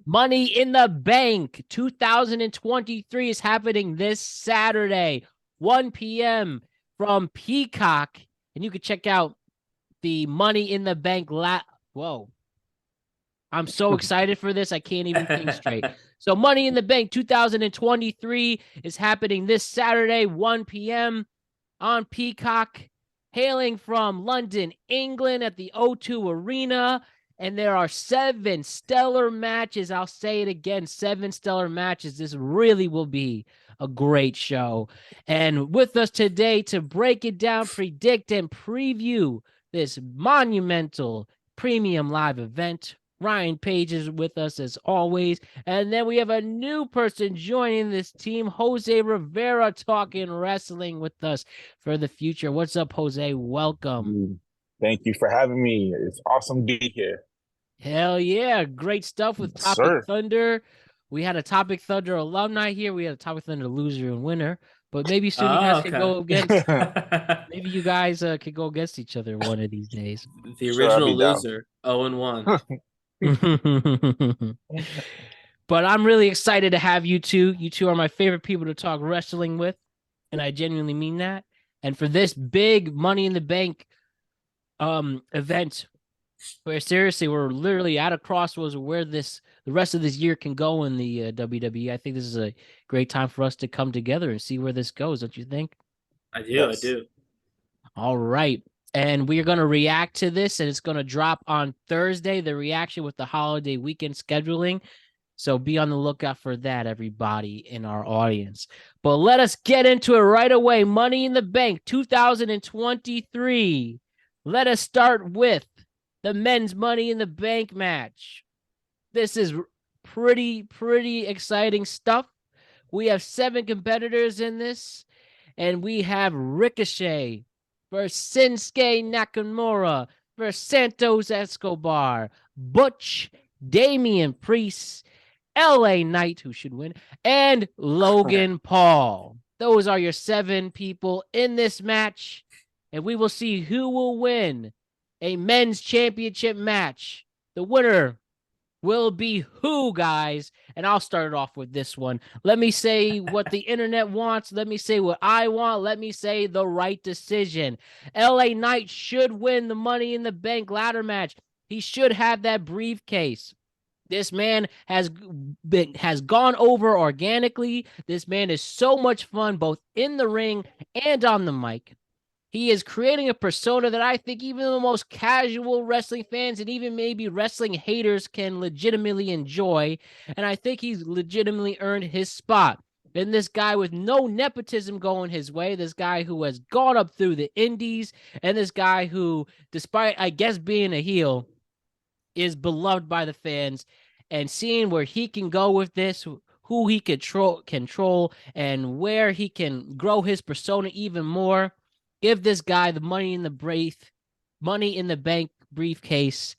Money in the Bank 2023 is happening this Saturday, 1 p.m. from Peacock. And you can check out the Money in the Bank. Whoa. I'm so excited for this. I can't even think straight. So Money in the Bank 2023 is happening this Saturday, 1 p.m. on Peacock, hailing from London, England at the O2 Arena. And there are 7 stellar matches. I'll say it again, 7 stellar matches. This really will be a great show. And with us today to break it down, predict, and preview this monumental premium live event, Ryan Page is with us as always. And then we have a new person joining this team, Jose Rivera, talking wrestling with us for the future. What's up, Jose? Welcome. Thank you for having me. It's awesome to be here. Hell yeah. Great stuff with Yes, Topic sir. Thunder. We had a Topic Thunder alumni here. We had a Topic Thunder loser and winner. But maybe soon you Oh, guys could okay. go against maybe you guys could go against each other one of these days. The Sure, I'll original be down. loser, 0-1. But I'm really excited to have you two. You two are my favorite people to talk wrestling with, and I genuinely mean that. And for this big Money in the Bank event, where seriously we're literally at a crossroads of where the rest of this year can go in the WWE. I think this is a great time for us to come together and see where this goes. Don't you think? I do, I Yes. do. All right. And we are going to react to this, and it's going to drop on Thursday, the reaction with the holiday weekend scheduling. So be on the lookout for that, everybody in our audience. But let us get into it right away. Money in the Bank 2023. Let us start with the men's Money in the Bank match. This is pretty exciting stuff. We have 7 competitors in this, and we have Ricochet versus Shinsuke Nakamura versus Santos Escobar, Butch, Damian Priest, LA Knight, who should win, and Logan Paul. Those are your 7 people in this match, and we will see who will win a men's championship match. The winner will be who, guys? And I'll start it off with this one. Let me say what the internet wants. Let me say what I want. Let me say the right decision. LA Knight should win the Money in the Bank ladder match. He should have that briefcase. This man has gone over organically. This man is so much fun both in the ring and on the mic. He is creating a persona that I think even the most casual wrestling fans and even maybe wrestling haters can legitimately enjoy. And I think he's legitimately earned his spot. And this guy with no nepotism going his way, this guy who has gone up through the indies, and this guy who, despite, I guess, being a heel, is beloved by the fans. And seeing where he can go with this, who he control, and where he can grow his persona even more. Give this guy the Money in the Bank briefcase,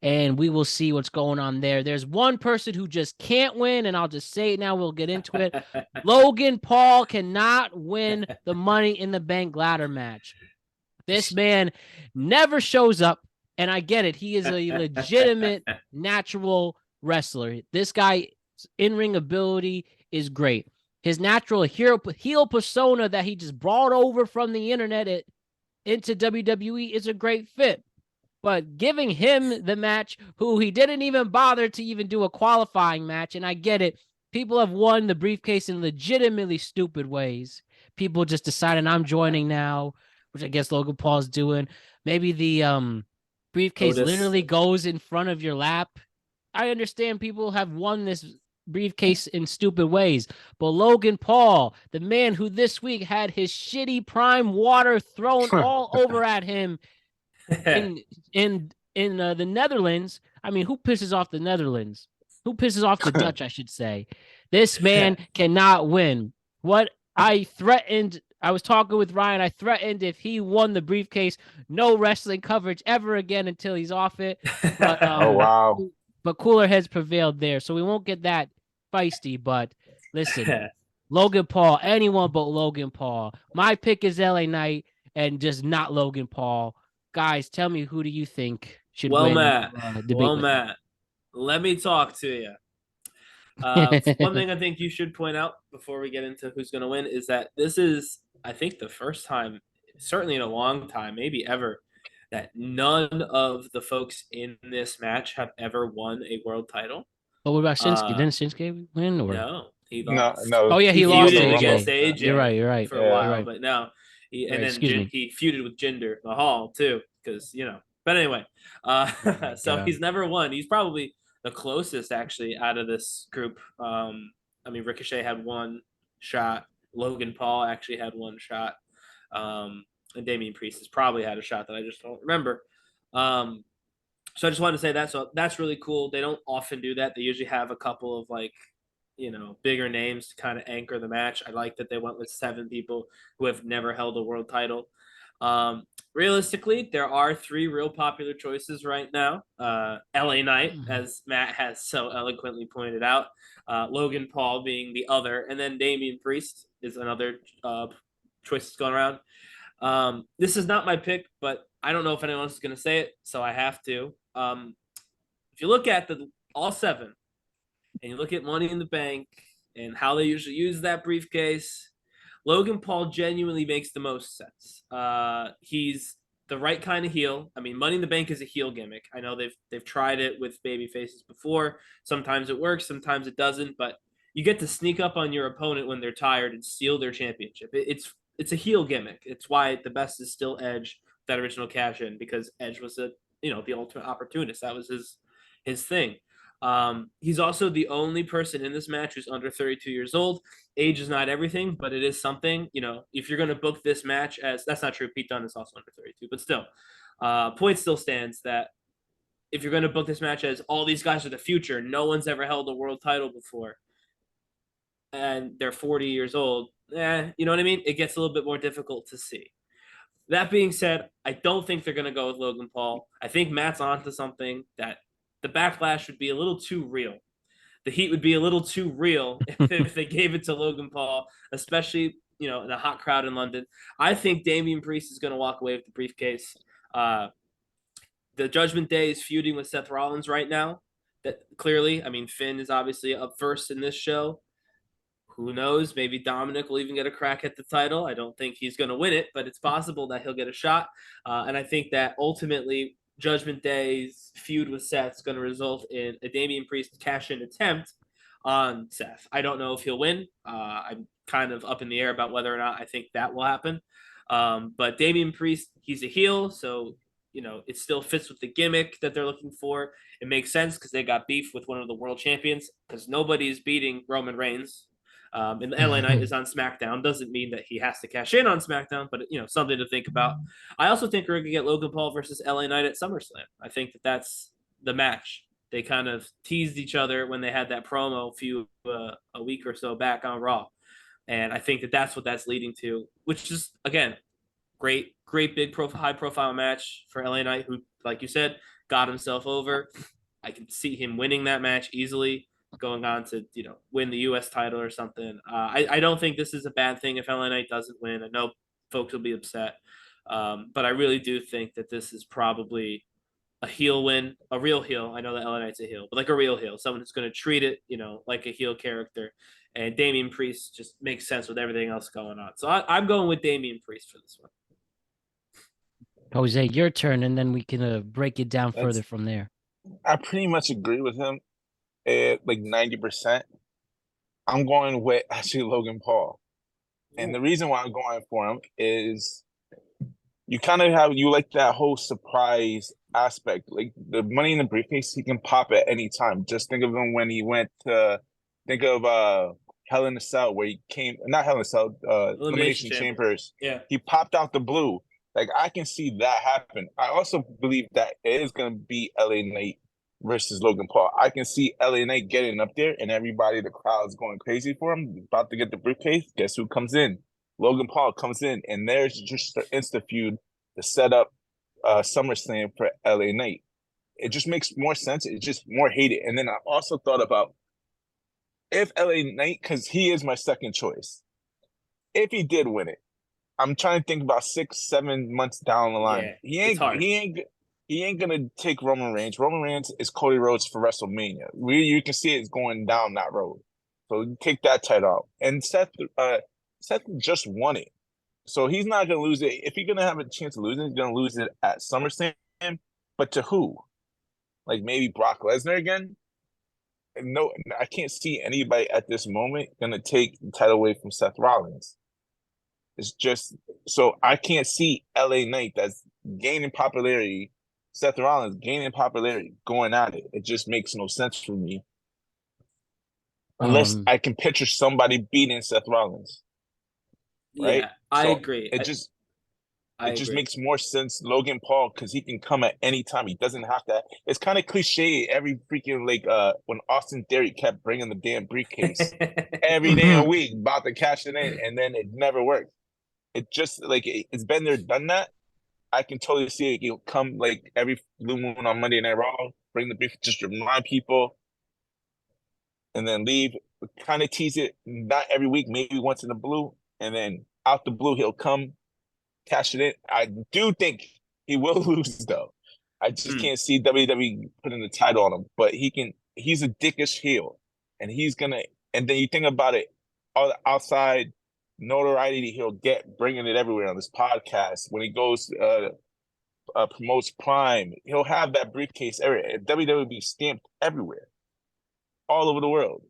and we will see what's going on there. There's one person who just can't win, and I'll just say it now. We'll get into it. Logan Paul cannot win the Money in the Bank ladder match. This man never shows up, and I get it. He is a legitimate, natural wrestler. This guy's in-ring ability is great. His natural heel persona that he just brought over from the internet into WWE is a great fit. But giving him the match, who he didn't even bother to even do a qualifying match, and I get it, people have won the briefcase in legitimately stupid ways. People just deciding I'm joining now, which I guess Logan Paul's doing. Maybe the briefcase Otis. literally goes in front of your lap. I understand people have won this briefcase in stupid ways, but Logan Paul, the man who this week had his shitty prime water thrown all over at him in the Netherlands. I mean, who pisses off the Netherlands? Who pisses off the Dutch, I should say. This man cannot win. What I threatened, I was talking with Ryan, I threatened if he won the briefcase, no wrestling coverage ever again until he's off it. But Oh, wow. but cooler heads prevailed there, so we won't get that feisty. But listen, Logan Paul, anyone but Logan Paul. My pick is LA Knight and just not Logan Paul. Guys, tell me, who do you think should Well, win? Matt. Debate Well, with me. Matt. Let me talk to you. One thing I think you should point out before we get into who's going to win is that this is, I think, the first time, certainly in a long time, maybe ever, that none of the folks in this match have ever won a world title. But what about Shinsuke? Didn't Shinsuke win? Or No, he No, lost. no. Oh yeah, he won lost the to feuded Rumble. against AJ. AJ. You're right. You're right. For a Yeah. while, Right. but no, Right, excuse me. he feuded with Jinder Mahal too, because But anyway, my so God. he's never won. He's probably the closest actually out of this group. I mean, Ricochet had one shot. Logan Paul actually had one shot. And Damian Priest has probably had a shot that I just don't remember. So I just wanted to say that. So that's really cool. They don't often do that. They usually have a couple of bigger names to kind of anchor the match. I like that they went with 7 people who have never held a world title. Realistically, there are 3 real popular choices right now. LA Knight, as Matt has so eloquently pointed out, Logan Paul being the other, and then Damian Priest is another choice that's going around. This is not my pick, but I don't know if anyone else is going to say it, so I have to. If you look at all 7, and you look at Money in the Bank and how they usually use that briefcase, Logan Paul genuinely makes the most sense. He's the right kind of heel. I mean, Money in the Bank is a heel gimmick. I know they've tried it with baby faces before. Sometimes it works, sometimes it doesn't. But you get to sneak up on your opponent when they're tired and steal their championship. It's a heel gimmick. It's why the best is still Edge, that original cash in, because Edge was the ultimate opportunist. That was his thing. He's also the only person in this match who's under 32 years old. Age is not everything, but it is something. If you're going to book this match that's not true. Pete Dunne is also under 32, but still, point still stands that if you're going to book this match as all these guys are the future, no one's ever held a world title before, and they're 40 years old, you know what I mean? It gets a little bit more difficult to see. That being said, I don't think they're going to go with Logan Paul. I think Matt's onto something, that the backlash would be a little too real. The heat would be a little too real if they gave it to Logan Paul, especially in a hot crowd in London. I think Damian Priest is going to walk away with the briefcase. The Judgment Day is feuding with Seth Rollins right now. That clearly, I mean, Finn is obviously up first in this show. Who knows? Maybe Dominic will even get a crack at the title. I don't think he's going to win it, but it's possible that he'll get a shot. And I think that ultimately Judgment Day's feud with Seth is going to result in a Damian Priest cash-in attempt on Seth. I don't know if he'll win. I'm kind of up in the air about whether or not I think that will happen. But Damian Priest, he's a heel, so it still fits with the gimmick that they're looking for. It makes sense because they got beef with one of the world champions, because nobody's beating Roman Reigns. And LA Knight is on SmackDown. Doesn't mean that he has to cash in on SmackDown, but something to think about. I also think we're gonna get Logan Paul versus LA Knight at SummerSlam. I think that's the match. They kind of teased each other when they had that promo a week or so back on Raw, and I think that's what that's leading to. Which is, again, great big high profile match for LA Knight, who, like you said, got himself over. I can see him winning that match easily, going on to win the U.S. title or something. I don't think this is a bad thing if LA Knight doesn't win. I know folks will be upset, but I really do think that this is probably a heel win, a real heel. I know that LA Knight's a heel, but like a real heel, someone who's going to treat it like a heel character. And Damian Priest just makes sense with everything else going on. So I'm going with Damian Priest for this one. Jose, your turn, and then we can break it down further from there. I pretty much agree with him at like 90%. I'm going with actually Logan Paul. And the reason why I'm going for him is you kind of you like that whole surprise aspect. Like the Money in the Briefcase, he can pop at any time. Just think of him when he went to Hell in a Cell, where he came, not Hell in a Cell, Elimination Chambers. Yeah. He popped out the blue. Like, I can see that happen. I also believe that it is going to be LA Knight versus Logan Paul. I can see LA Knight getting up there and everybody, the crowd's going crazy for him, about to get the briefcase. Guess who comes in? Logan Paul comes in, and there's just an insta feud to set up SummerSlam for LA Knight. It just makes more sense. It's just more hated. And then I also thought about if LA Knight, because he is my second choice, if he did win it, I'm trying to think about 6-7 months down the line. Yeah, it's hard. he ain't gonna take Roman Reigns. Roman Reigns is Cody Rhodes for WrestleMania. You can see it's going down that road. So take that title out. And Seth just won it. So he's not gonna lose it. If he's gonna have a chance to lose it, he's gonna lose it at SummerSlam. But to who? Like maybe Brock Lesnar again? No, I can't see anybody at this moment gonna take the title away from Seth Rollins. It's just so I can't see LA Knight that's gaining popularity, Seth Rollins gaining popularity, going at it. It just makes no sense for me. Unless I can picture somebody beating Seth Rollins. Right? Yeah, I agree. It just makes more sense Logan Paul because he can come at any time. He doesn't have to. It's kind of cliche every freaking when Austin Theory kept bringing the damn briefcase every damn week about to cash it in, and then it never worked. It just it's been there, done that. I can totally see it. He'll come like every blue moon on Monday Night Raw, bring the brief, just remind people, and then leave. Kind of tease it, not every week, maybe once in the blue, and then out the blue he'll come, cash it in. I do think he will lose though. I just can't see WWE putting the title on him, but he can. He's a dickish heel, and he's gonna. And then you think about it, all the outside notoriety he'll get, bringing it everywhere on this podcast when he goes promotes Prime. He'll have that briefcase everywhere. WWE be stamped everywhere, all over the world.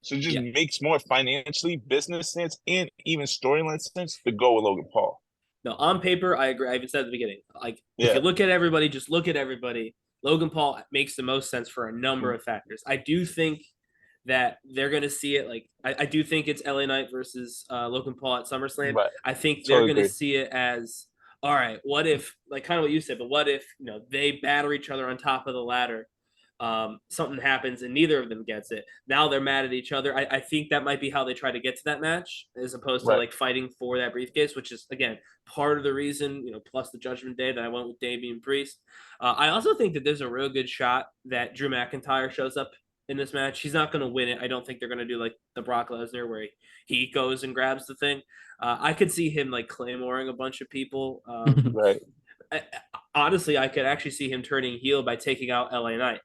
So it just makes more financially, business sense, and even storyline sense to go with Logan Paul. No, on paper, I agree. I even said at the beginning, if you look at everybody, just look at everybody. Logan Paul makes the most sense for a number of factors. I do think that they're going to see it I do think it's LA Knight versus Logan Paul at SummerSlam. Right. I think they're going to see it as, all right, what if, kind of what you said, but what if, they batter each other on top of the ladder, something happens and neither of them gets it. Now they're mad at each other. I think that might be how they try to get to that match, as opposed to fighting for that briefcase, which is, again, part of the reason, plus the Judgment Day, that I went with Damian Priest. I also think that there's a real good shot that Drew McIntyre shows up in this match. He's not going to win it. I don't think they're going to do like the Brock Lesnar where he goes and grabs the thing. I could see him claymoring a bunch of people. Right. Honestly, I could actually see him turning heel by taking out LA Knight.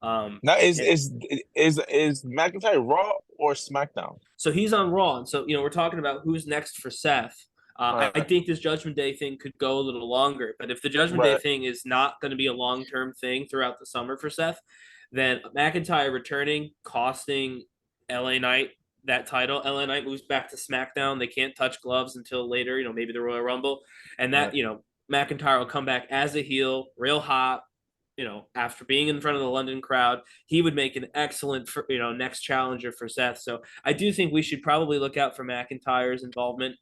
Now is McIntyre Raw or SmackDown? So he's on Raw, and so we're talking about who's next for Seth. I think this Judgment Day thing could go a little longer, but if the Judgment Day thing is not going to be a long-term thing throughout the summer for Seth, then McIntyre returning, costing LA Knight that title. LA Knight moves back to SmackDown. They can't touch gloves until later, maybe the Royal Rumble, and that McIntyre will come back as a heel, real hot. After being in front of the London crowd, he would make an excellent, next challenger for Seth. So I do think we should probably look out for McIntyre's involvement.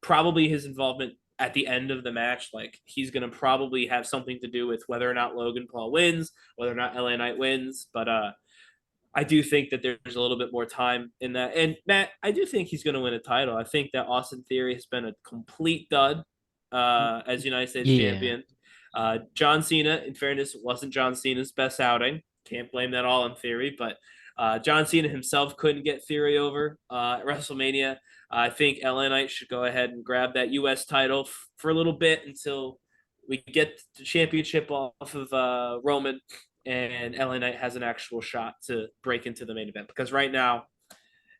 Probably his involvement at the end of the match. He's going to probably have something to do with whether or not Logan Paul wins, whether or not LA Knight wins. But I do think that there's a little bit more time in that. And Matt, I do think he's going to win a title. I think that Austin Theory has been a complete dud as United States champion. John Cena, in fairness, wasn't John Cena's best outing. Can't blame that all on Theory, but John Cena himself couldn't get Theory over at WrestleMania. I think LA Knight should go ahead and grab that U.S. title for a little bit until we get the championship off of Roman, and LA Knight has an actual shot to break into the main event. Because right now,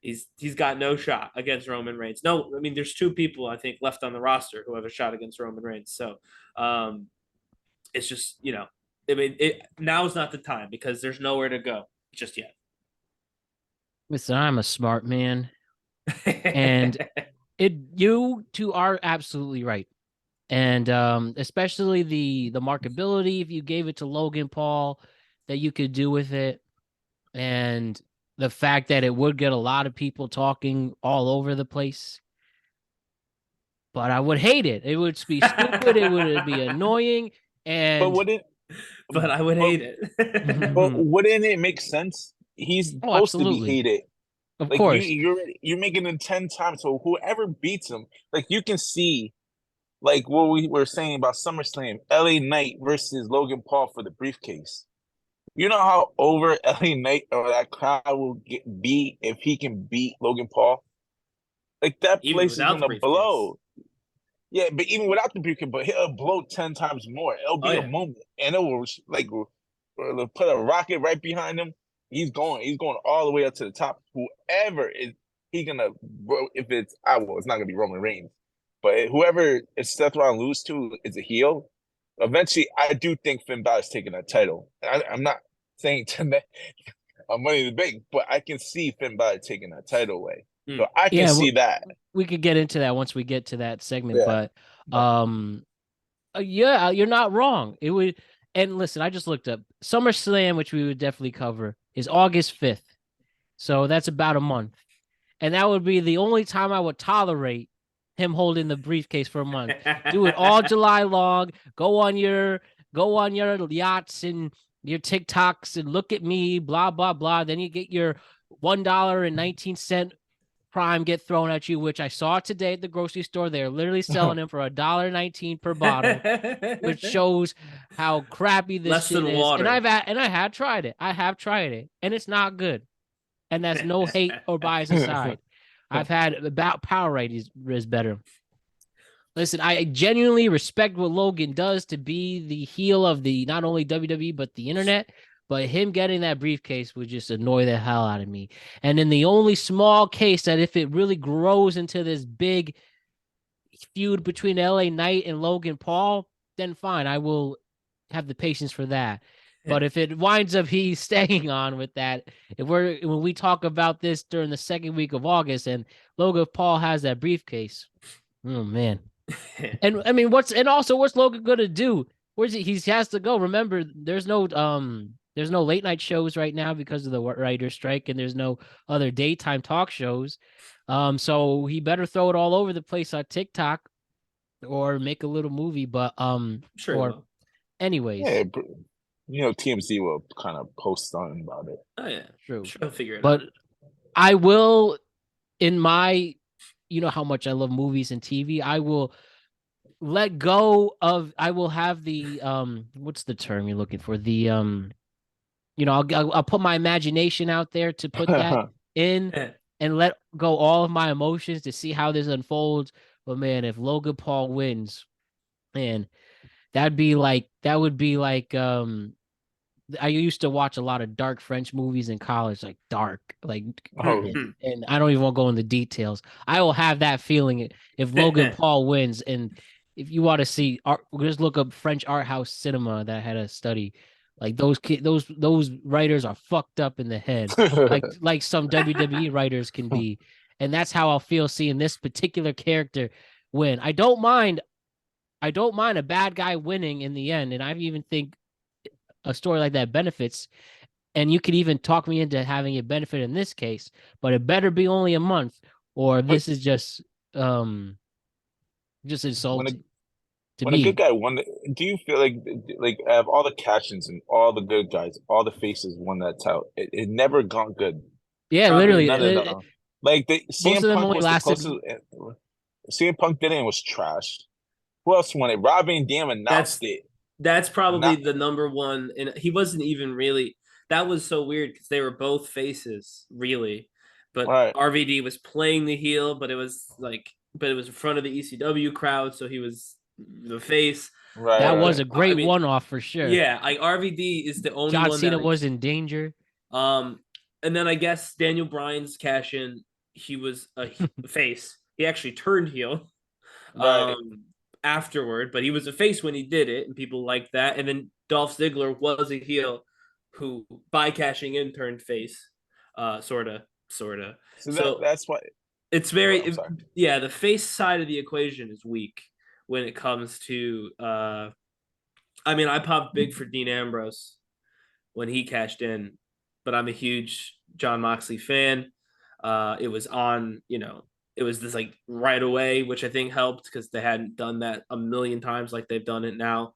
he's got no shot against Roman Reigns. No, I mean, there's two people, I think, left on the roster who have a shot against Roman Reigns. So it's just, now is not the time because there's nowhere to go just yet. Listen, I'm a smart man. And you two are absolutely right. And especially the markability, if you gave it to Logan Paul, that you could do with it. And the fact that it would get a lot of people talking all over the place. But I would hate it. It would be stupid. It would be annoying. And but I would hate it. But wouldn't it make sense? He's supposed to be hated. Of course. You're making it 10 times. So whoever beats him, you can see, what we were saying about SummerSlam, LA Knight versus Logan Paul for the briefcase. You know how over LA Knight or that crowd will be if he can beat Logan Paul? That place is gonna blow. Yeah, but even without the briefcase, but he'll blow 10 times more. It'll be a moment, and it will like put a rocket right behind him. He's going all the way up to the top. Whoever is he gonna, if it's it's not gonna be Roman Reigns, but whoever if Seth Rollins lose to is a heel. Eventually, I do think Finn Balor's taking that title. I'm not saying tonight on Money in the Bank, but I can see Finn Balor taking that title away. So I can see that. We could get into that once we get to that segment, but yeah, you're not wrong. It would, and listen, I just looked up SummerSlam, which we would definitely cover, is August 5th. So that's about a month. And that would be the only time I would tolerate him holding the briefcase for a month. Do it all July long. Go on your yachts and your TikToks and look at me, blah, blah, blah. Then you get your $1.19 Prime get thrown at you, which I saw today at the grocery store. They're literally selling them for $1.19 per bottle, which shows how crappy this shit is. Water. And I have tried it. And it's not good. And that's no hate or bias aside. I've had about Powerade is better. Listen, I genuinely respect what Logan does to be the heel of the not only WWE but the internet. But him getting that briefcase would just annoy the hell out of me. And in the only small case that if it really grows into this big feud between LA Knight and Logan Paul, then fine, I will have the patience for that. But if it winds up he's staying on with that, when we talk about this during the second week of August and Logan Paul has that briefcase, oh man. And I mean, what's Logan gonna do? Where's he has to go? Remember, there's no late night shows right now because of the writer's strike, and there's no other daytime talk shows. So he better throw it all over the place on TikTok or make a little movie. But sure. Or anyways, yeah, TMZ will kind of post something about it. Oh yeah, true. Sure, I'll figure it but out. I will, in my, how much I love movies and TV. I will let go of. I will have the what's the term you're looking for? The I'll put my imagination out there to put that in and let go all of my emotions to see how this unfolds. But man, if Logan Paul wins, man, that would be like I used to watch a lot of dark French movies in college, like dark, and I don't even want to go into details. I will have that feeling if Logan Paul wins. And if you want to see art, just look up French art house cinema that I had a study. Like those writers are fucked up in the head, like some WWE writers can be, and that's how I'll feel seeing this particular character win. I don't mind a bad guy winning in the end, and I even think a story like that benefits, and you could even talk me into having it benefit in this case, but it better be only a month, or this is just insulting to when me. a good guy won, do you feel like out of all the captions and all the good guys, all the faces won that title? It never gone good. Yeah, literally. None of them. Like most of them only lasted. CM Punk did it and was trash. Who else won it? Rob Van Dam announced it. That's probably the number one, and he wasn't even really. That was so weird because they were both faces, really. But RVD was playing the heel, but it was in front of the ECW crowd, so he was the face. Right. That was a great one-off for sure. Yeah, RVD is the only John one Cena was in danger. And then I guess Daniel Bryan's cash in, he was a face. He actually turned heel. Right. Afterward, but he was a face when he did it, and people liked that. And then Dolph Ziggler was a heel who, by cashing in, turned face, sorta. So that's why it's very, the face side of the equation is weak when it comes to. I popped big for Dean Ambrose when he cashed in, but I'm a huge Jon Moxley fan. It was on, it was this right away, which I think helped because they hadn't done that a million times like they've done it now.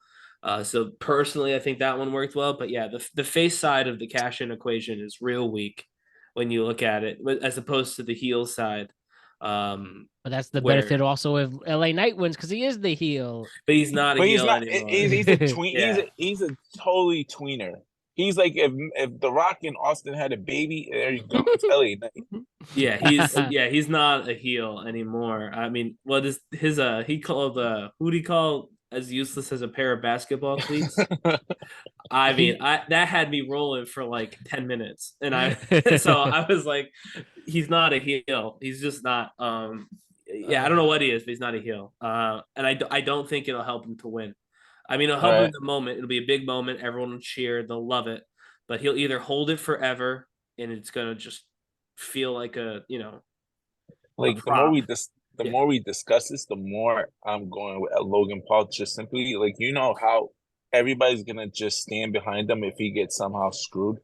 So personally, I think that one worked well. But yeah, the face side of the cash in equation is real weak when you look at it, as opposed to the heel side. But that's the benefit also if LA Knight wins because he is the heel. But he's not a heel anymore. He's a tween. Yeah. He's a totally tweener. He's like if The Rock and Austin had a baby, there you go. It's LA Knight. Yeah, he's not a heel anymore. I mean, what is his he called who do he call as useless as a pair of basketball cleats? I mean, that had me rolling for like 10 minutes. And so I was like, he's not a heel. He's just not yeah, I don't know what he is, but he's not a heel. And I don't think it'll help him to win. I mean, it'll help him in the moment. It'll be a big moment. Everyone will cheer. They'll love it. But he'll either hold it forever and it's gonna just feel like a like the Yeah. more we discuss this, the more I'm going with Logan Paul. Just simply like how everybody's gonna just stand behind him if he gets somehow screwed.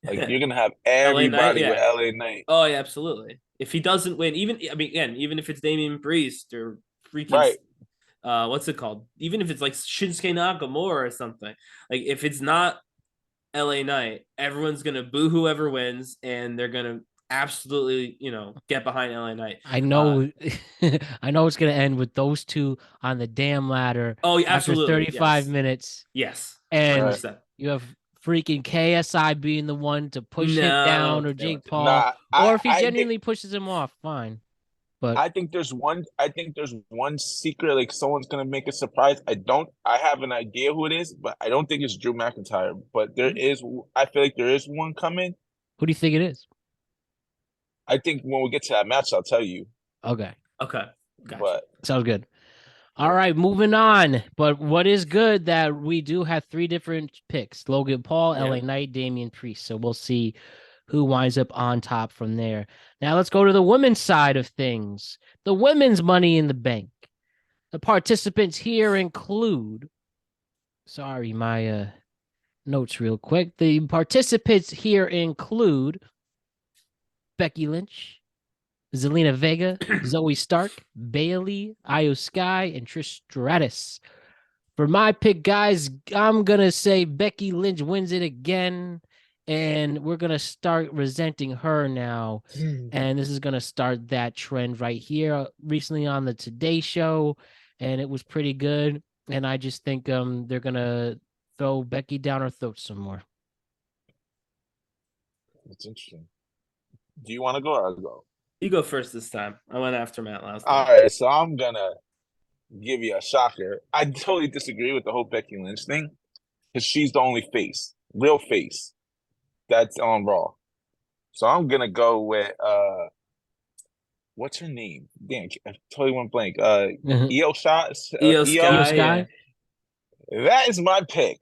Like you're gonna have LA Knight, everybody with yeah. LA Knight. Oh yeah, absolutely. If he doesn't win, even if it's Damian Priest or freaking Right. what's it called? Even if it's like Shinsuke Nakamura or something, like if it's not LA Knight, everyone's gonna boo whoever wins, and they're gonna absolutely get behind LA Knight. I know, I know it's gonna end with those two on the damn ladder. Oh, yeah, after absolutely. 35 Yes. minutes. Yes, and 100%. you have freaking KSI being the one to push him down, or Jake Paul, Nah, or if he I genuinely think, pushes him off, fine. But I think there's one secret, like someone's gonna make a surprise. I have an idea who it is, but I don't think it's Drew McIntyre. But I feel like there is one coming. who do you think it is? I think when we get to that match, I'll tell you. Okay, Okay, gotcha. But sounds good. All right, moving on. But what is good that we do have 3 different picks: Logan Paul, LA Knight, Damian Priest. So we'll see who winds up on top from there. Now let's go to the women's side of things. The women's Money in the Bank. The participants here include, sorry, my notes real quick. The participants here include Becky Lynch, Zelina Vega, Zoe Stark, Bailey, Io Sky, and Trish Stratus. For my pick, guys, I'm going to say Becky Lynch wins it again, and we're going to start resenting her now. And this is going to start that trend right here. Recently on the Today Show, and it was pretty good. And I just think they're going to throw Becky down her throat some more. it's interesting. Do you want to go or I'll go? You go first this time. I went after Matt last time. All right, so I'm gonna give you a shocker. I totally disagree with the whole Becky Lynch thing because she's the only real face that's on Raw. So I'm gonna go with what's her name? Damn, I totally went blank. Io Io Sky. That is my pick,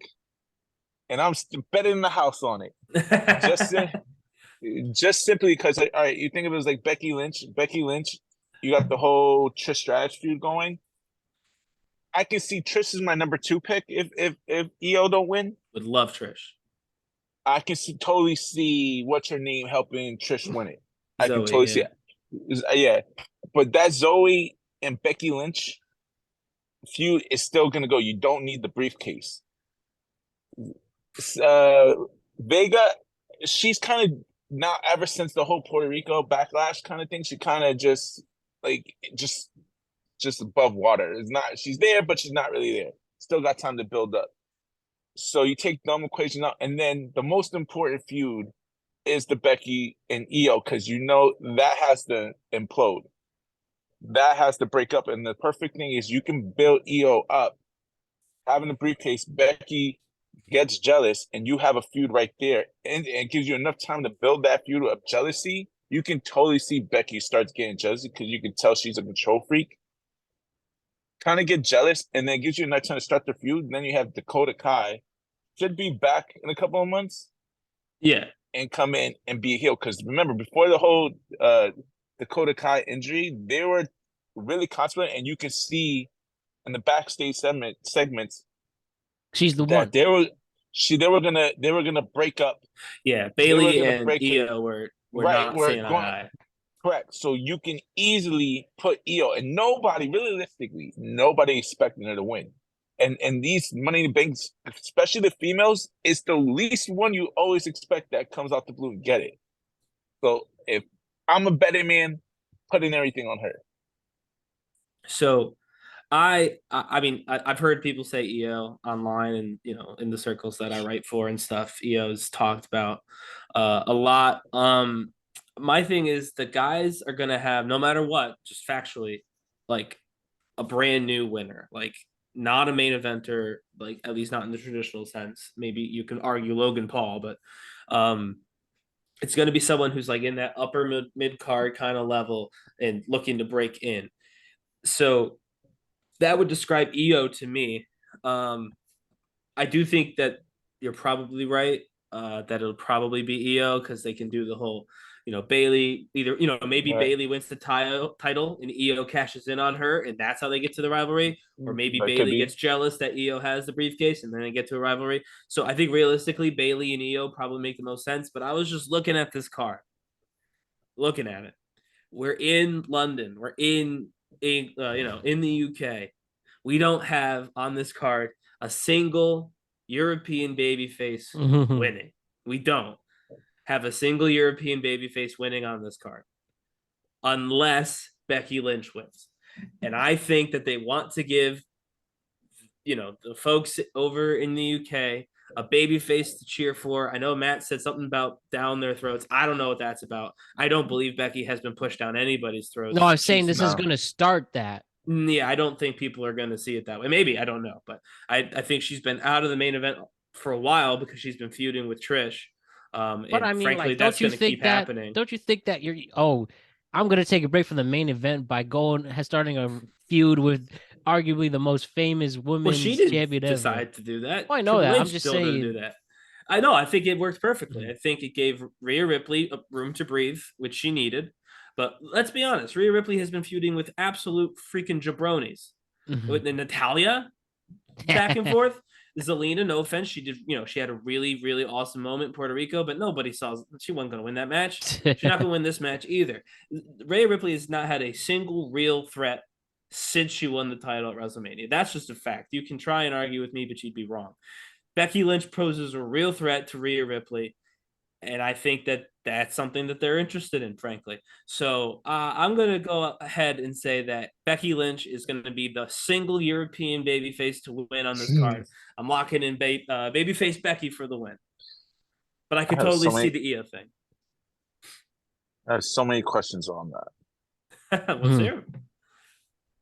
and I'm betting the house on it. Just simply because, all right, you think of it as like Becky Lynch. You got the whole Trish Stratus feud going. I can see Trish is my number 2 pick if EO don't win. Would love Trish. I can totally see what's her name helping Trish win it. I Zoe, can totally see it. Yeah. But that Zoe and Becky Lynch feud is still gonna go. You don't need the briefcase. Vega, she's kind of now, ever since the whole Puerto Rico backlash kind of thing, she kind of just above water. It's not, she's there, but she's not really there. Still got time to build up. So you take dumb equation out, and then the most important feud is the Becky and Io, because that has to implode. That has to break up. And the perfect thing is you can build Io up. Having a briefcase, Becky gets jealous, and you have a feud right there. And it gives you enough time to build that feud of jealousy. You can totally see Becky starts getting jealous because you can tell she's a control freak. Kind of get jealous, and then it gives you enough time to start the feud. And then you have Dakota Kai. Should be back in a couple of months. Yeah. And come in and be a heel. Because remember, before the whole Dakota Kai injury, they were really confident, and you can see in the backstage segments she's the one. They were gonna break up. Yeah, Bailey and Io were not seeing eye to eye. Correct. So you can easily put Io, and realistically, nobody expecting her to win. And these Money in the Banks, especially the females, is the least one you always expect that comes out the blue and get it. So if I'm a betting man, putting everything on her. So I mean, I've heard people say Io online, and in the circles that I write for and stuff. Io's talked about a lot. my thing is the guys are gonna have, no matter what, just factually, like a brand new winner, like not a main eventer, like at least not in the traditional sense. Maybe you can argue Logan Paul, but it's going to be someone who's like in that upper mid card kind of level and looking to break in. So that would describe EO to me. I do think that you're probably right, that it'll probably be EO because they can do the whole, Bailey either, maybe Right. Bailey wins the title and EO cashes in on her and that's how they get to the rivalry. Or maybe That could Bailey be. gets jealous that EO has the briefcase and then they get to a rivalry. So I think realistically, Bailey and EO probably make the most sense. But I was just looking at this card, looking at it. We're in London. We're in the UK. We don't have on this card a single European babyface winning. We don't have a single European babyface winning on this card unless Becky Lynch wins. And I think that they want to give, the folks over in the UK a babyface to cheer for. I know Matt said something about down their throats. I don't know what that's about. I don't believe Becky has been pushed down anybody's throats. No, I'm saying this is going to start that. Yeah, I don't think people are going to see it that way. Maybe, I don't know. But I think she's been out of the main event for a while because she's been feuding with Trish. But I mean, frankly, like, that's going to keep happening. Don't you think that I'm going to take a break from the main event by starting a feud with arguably the most famous women's champion ever? Decide to do that. Oh, I know that. I'm just saying. Do that. I know. I think it worked perfectly. I think it gave Rhea Ripley a room to breathe, which she needed. But let's be honest, Rhea Ripley has been feuding with absolute freaking jabronis. With Natalia, back and forth. Zelina, no offense, she did. She had a really, really awesome moment in Puerto Rico, but nobody saw she wasn't going to win that match. She's not going to win this match either. Rhea Ripley has not had a single real threat since she won the title at WrestleMania. That's just a fact. You can try and argue with me, but you'd be wrong. Becky Lynch poses a real threat to Rhea Ripley, and I think that that's something that they're interested in, frankly. So I'm going to go ahead and say that Becky Lynch is going to be the single European babyface to win on this card. I'm locking in babyface Becky for the win. But I could totally see the EO thing. I have so many questions on that. Let's hear them.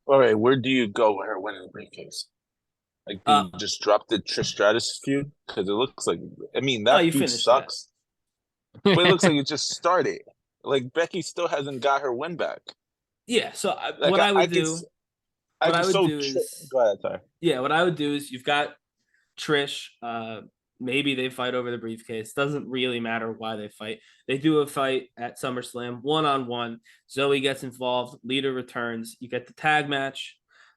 All right, where do you go with her winning the briefcase? Like, do you just drop the Trish Stratus feud? Because it looks like, that feud sucks. But it looks like it just started. Like, Becky still hasn't got her win back. Yeah, so what I would do is... Go ahead, sorry. Yeah, what I would do is you've got Trish. Maybe they fight over the briefcase. Doesn't really matter why they fight. They do a fight at SummerSlam, one-on-one. Zoe gets involved. Lita returns. You get the tag match.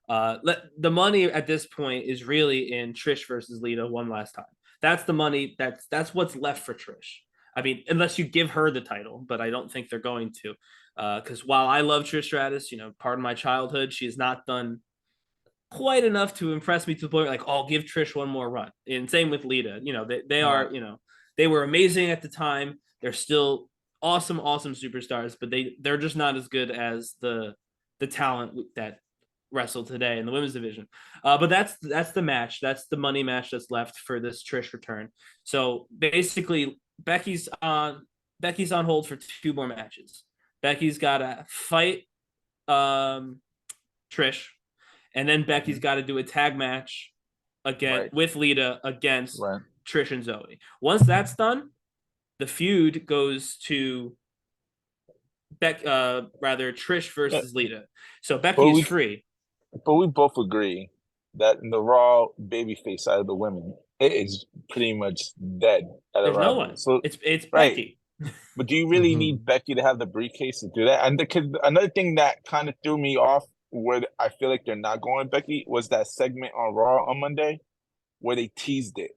The money at this point is really in Trish versus Lita one last time. That's the money. That's what's left for Trish. Unless you give her the title, but I don't think they're going to. Because while I love Trish Stratus, part of my childhood, she has not done quite enough to impress me to the point like, oh, give Trish one more run. And same with Lita. They were amazing at the time. They're still awesome superstars, but they're just not as good as the talent that wrestle today in the women's division. But that's the match. That's the money match that's left for this Trish return. So basically, Becky's on hold for 2 more matches. Becky's got to fight Trish, and then Becky's got to do a tag match again with Lita against Trish and Zoe. Once that's done, the feud goes to Trish versus Lita. So Becky is free. But we both agree that in the Raw babyface side of the women, it is pretty much dead. There's no one. So it's Becky. But do you really need Becky to have the briefcase to do that? And another thing that kind of threw me off, where I feel like they're not going Becky, was that segment on Raw on Monday where they teased it.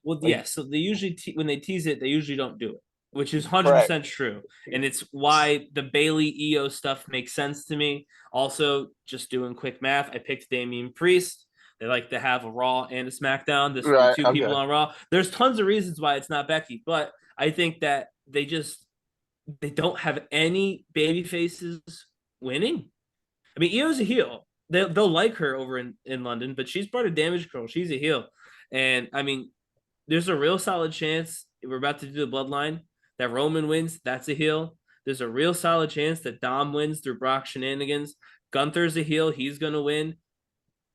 Well, yeah. So they usually when they tease it, they usually don't do it, which is 100% true. And it's why the Bailey EO stuff makes sense to me. Also, just doing quick math, I picked Damian Priest. They like to have a Raw and a SmackDown. There's 2 people on Raw. There's tons of reasons why it's not Becky, but I think that they don't have any baby faces winning. EO's a heel. They'll like her over in London, but she's part of Damage Control. She's a heel. And there's a real solid chance we're about to do the bloodline that Roman wins. That's a heel. there's a real solid chance that Dom wins through Brock shenanigans. Gunther's a heel. He's going to win.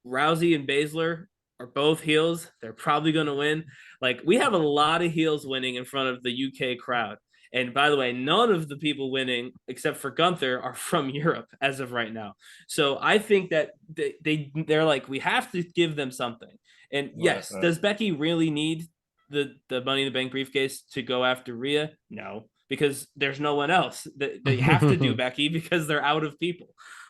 Rousey and Baszler are both heels. They're probably going to win. Like, we have a lot of heels winning in front of the UK crowd. And by the way, none of the people winning, except for Gunther, are from Europe as of right now. So I think that they're like, we have to give them something. And yes, does Becky really need the Money in the Bank briefcase to go after Rhea? No, because there's no one else. They have to do Becky because they're out of people.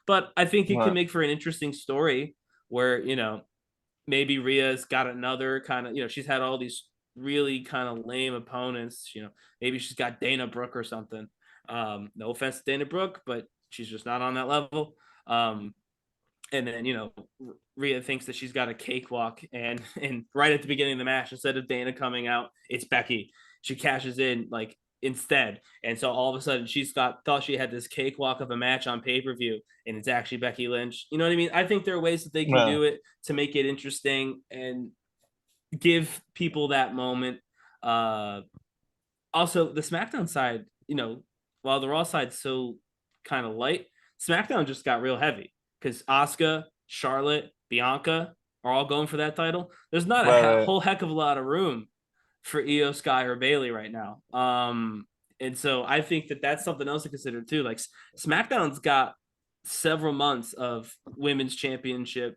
But I think it can make for an interesting story where, you know, maybe Rhea's got another kind of, you know, she's had all these really kind of lame opponents. You know, maybe she's got Dana Brooke or something. No offense to Dana Brooke, but she's just not on that level. And then, you know, Rhea thinks that she's got a cakewalk, and right at the beginning of the match, instead of Dana coming out, it's Becky. She cashes in like instead, and so all of a sudden thought she had this cakewalk of a match on pay-per-view, and it's actually Becky Lynch. You know what I mean? I think there are ways that they can do it to make it interesting and give people that moment. Also, the SmackDown side, you know, while the Raw side's so kind of light, SmackDown just got real heavy because Asuka, Charlotte, Bianca are all going for that title. There's not a whole heck of a lot of room for Io Sky or Bayley right now. And so I think that that's something else to consider too. Like, SmackDown's got several months of women's championship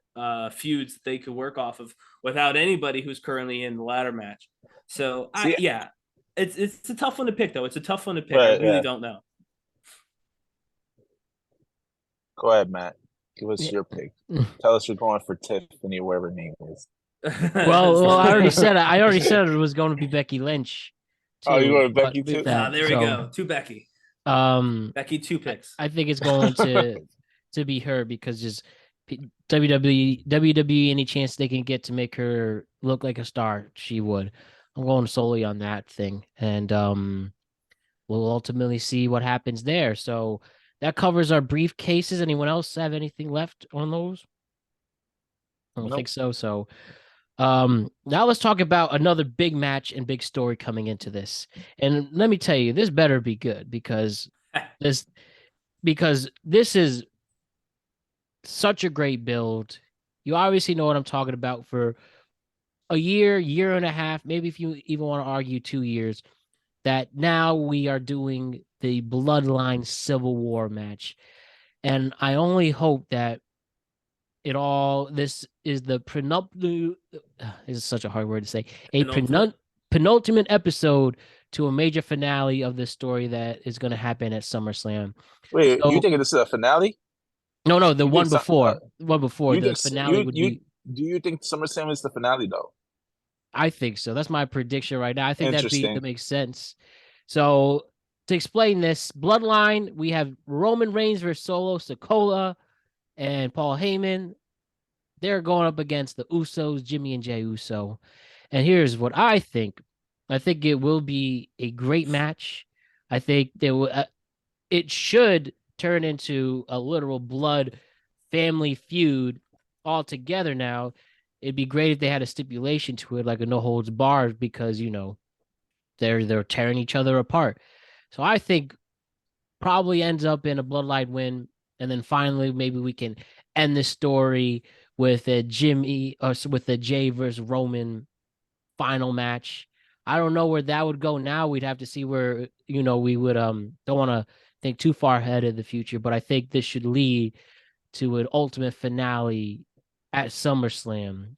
feuds that they could work off of without anybody who's currently in the ladder match. So it's a tough one to pick though. It's a tough one to pick. I really don't know. Go ahead, Matt. Give us your pick. Tell us you're going for Tiffany, whatever her name is. Well, I already said it was going to be Becky Lynch. Too, you're going to Becky too? There we go. To Becky. Becky, 2 picks. I think it's going to be her because just WWE, any chance they can get to make her look like a star, she would. I'm going solely on that thing, and we'll ultimately see what happens there. So that covers our briefcases. Anyone else have anything left on those? I don't think so. So now let's talk about another big match and big story coming into this. And let me tell you, this better be good because this is such a great build. You obviously know what I'm talking about for a year and a half, maybe if you even want to argue 2 years, that now we are doing the Bloodline Civil War match. And I only hope that this is the penultimate, this is such a hard word to say, penultimate episode to a major finale of this story that is going to happen at SummerSlam. Wait, you think this is a finale? No, the one before. The finale would be. Do you think SummerSlam is the finale though? I think so. That's my prediction right now. I think that makes sense. So to explain this, Bloodline, we have Roman Reigns versus Solo Sikoa and Paul Heyman. They're going up against the Usos, Jimmy and Jey Uso. And here's what I think. I think it will be a great match. I think it should turn into a literal blood family feud altogether now. It'd be great if they had a stipulation to it, like a no holds barred, because, you know, they're tearing each other apart. So I think probably ends up in a Bloodline win. And then finally, maybe we can end the story with a Jey versus Roman final match. I don't know where that would go now. We'd have to see where, you know, we would don't want to think too far ahead of the future, but I think this should lead to an ultimate finale at SummerSlam.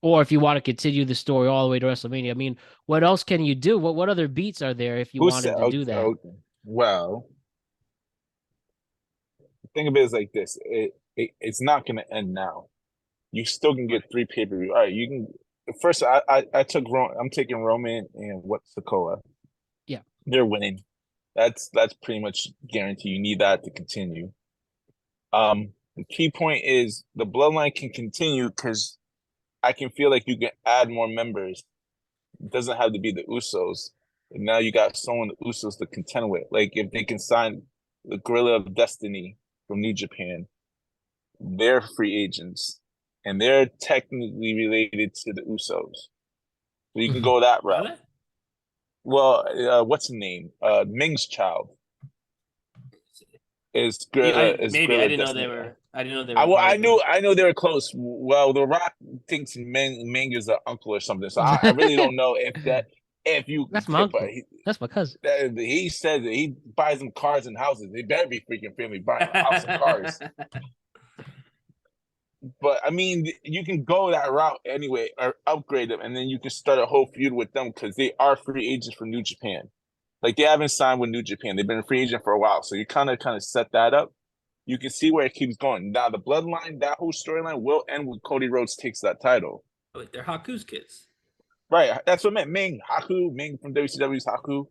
Or if you want to continue the story all the way to WrestleMania, I mean, what else can you do? What other beats are there if you wanted to do that? Okay. Well, think of it as like this: it's not going to end now. You still can get 3 pay-per-view. All right, you can. First, I'm taking Roman and Sikoa. Yeah, they're winning. That's pretty much guaranteed. You need that to continue. The key point is the Bloodline can continue because I can feel like you can add more members. It doesn't have to be the Usos. And now you got someone the Usos to contend with. Like if they can sign the Gorilla of Destiny from New Japan, they're free agents. And they're technically related to the Usos. So you can go that route. Well, what's the name? Ming's child. Is Maybe I Gorilla didn't know they Destiny. were. I didn't know they were. I know they were close. Well, The Rock thinks Ming is an uncle or something, so I really don't know if you. That's my uncle. But That's my cousin. he says that he buys them cars and houses. They better be freaking family buying a house and cars. But I mean, you can go that route anyway, or upgrade them, and then you can start a whole feud with them because they are free agents for New Japan. Like they haven't signed with New Japan; they've been a free agent for a while. So you kind of set that up. You can see where it keeps going. Now the bloodline, that whole storyline will end when Cody Rhodes takes that title. Oh, wait, they're Haku's kids. Right, that's what I meant. Ming from WCW's Haku.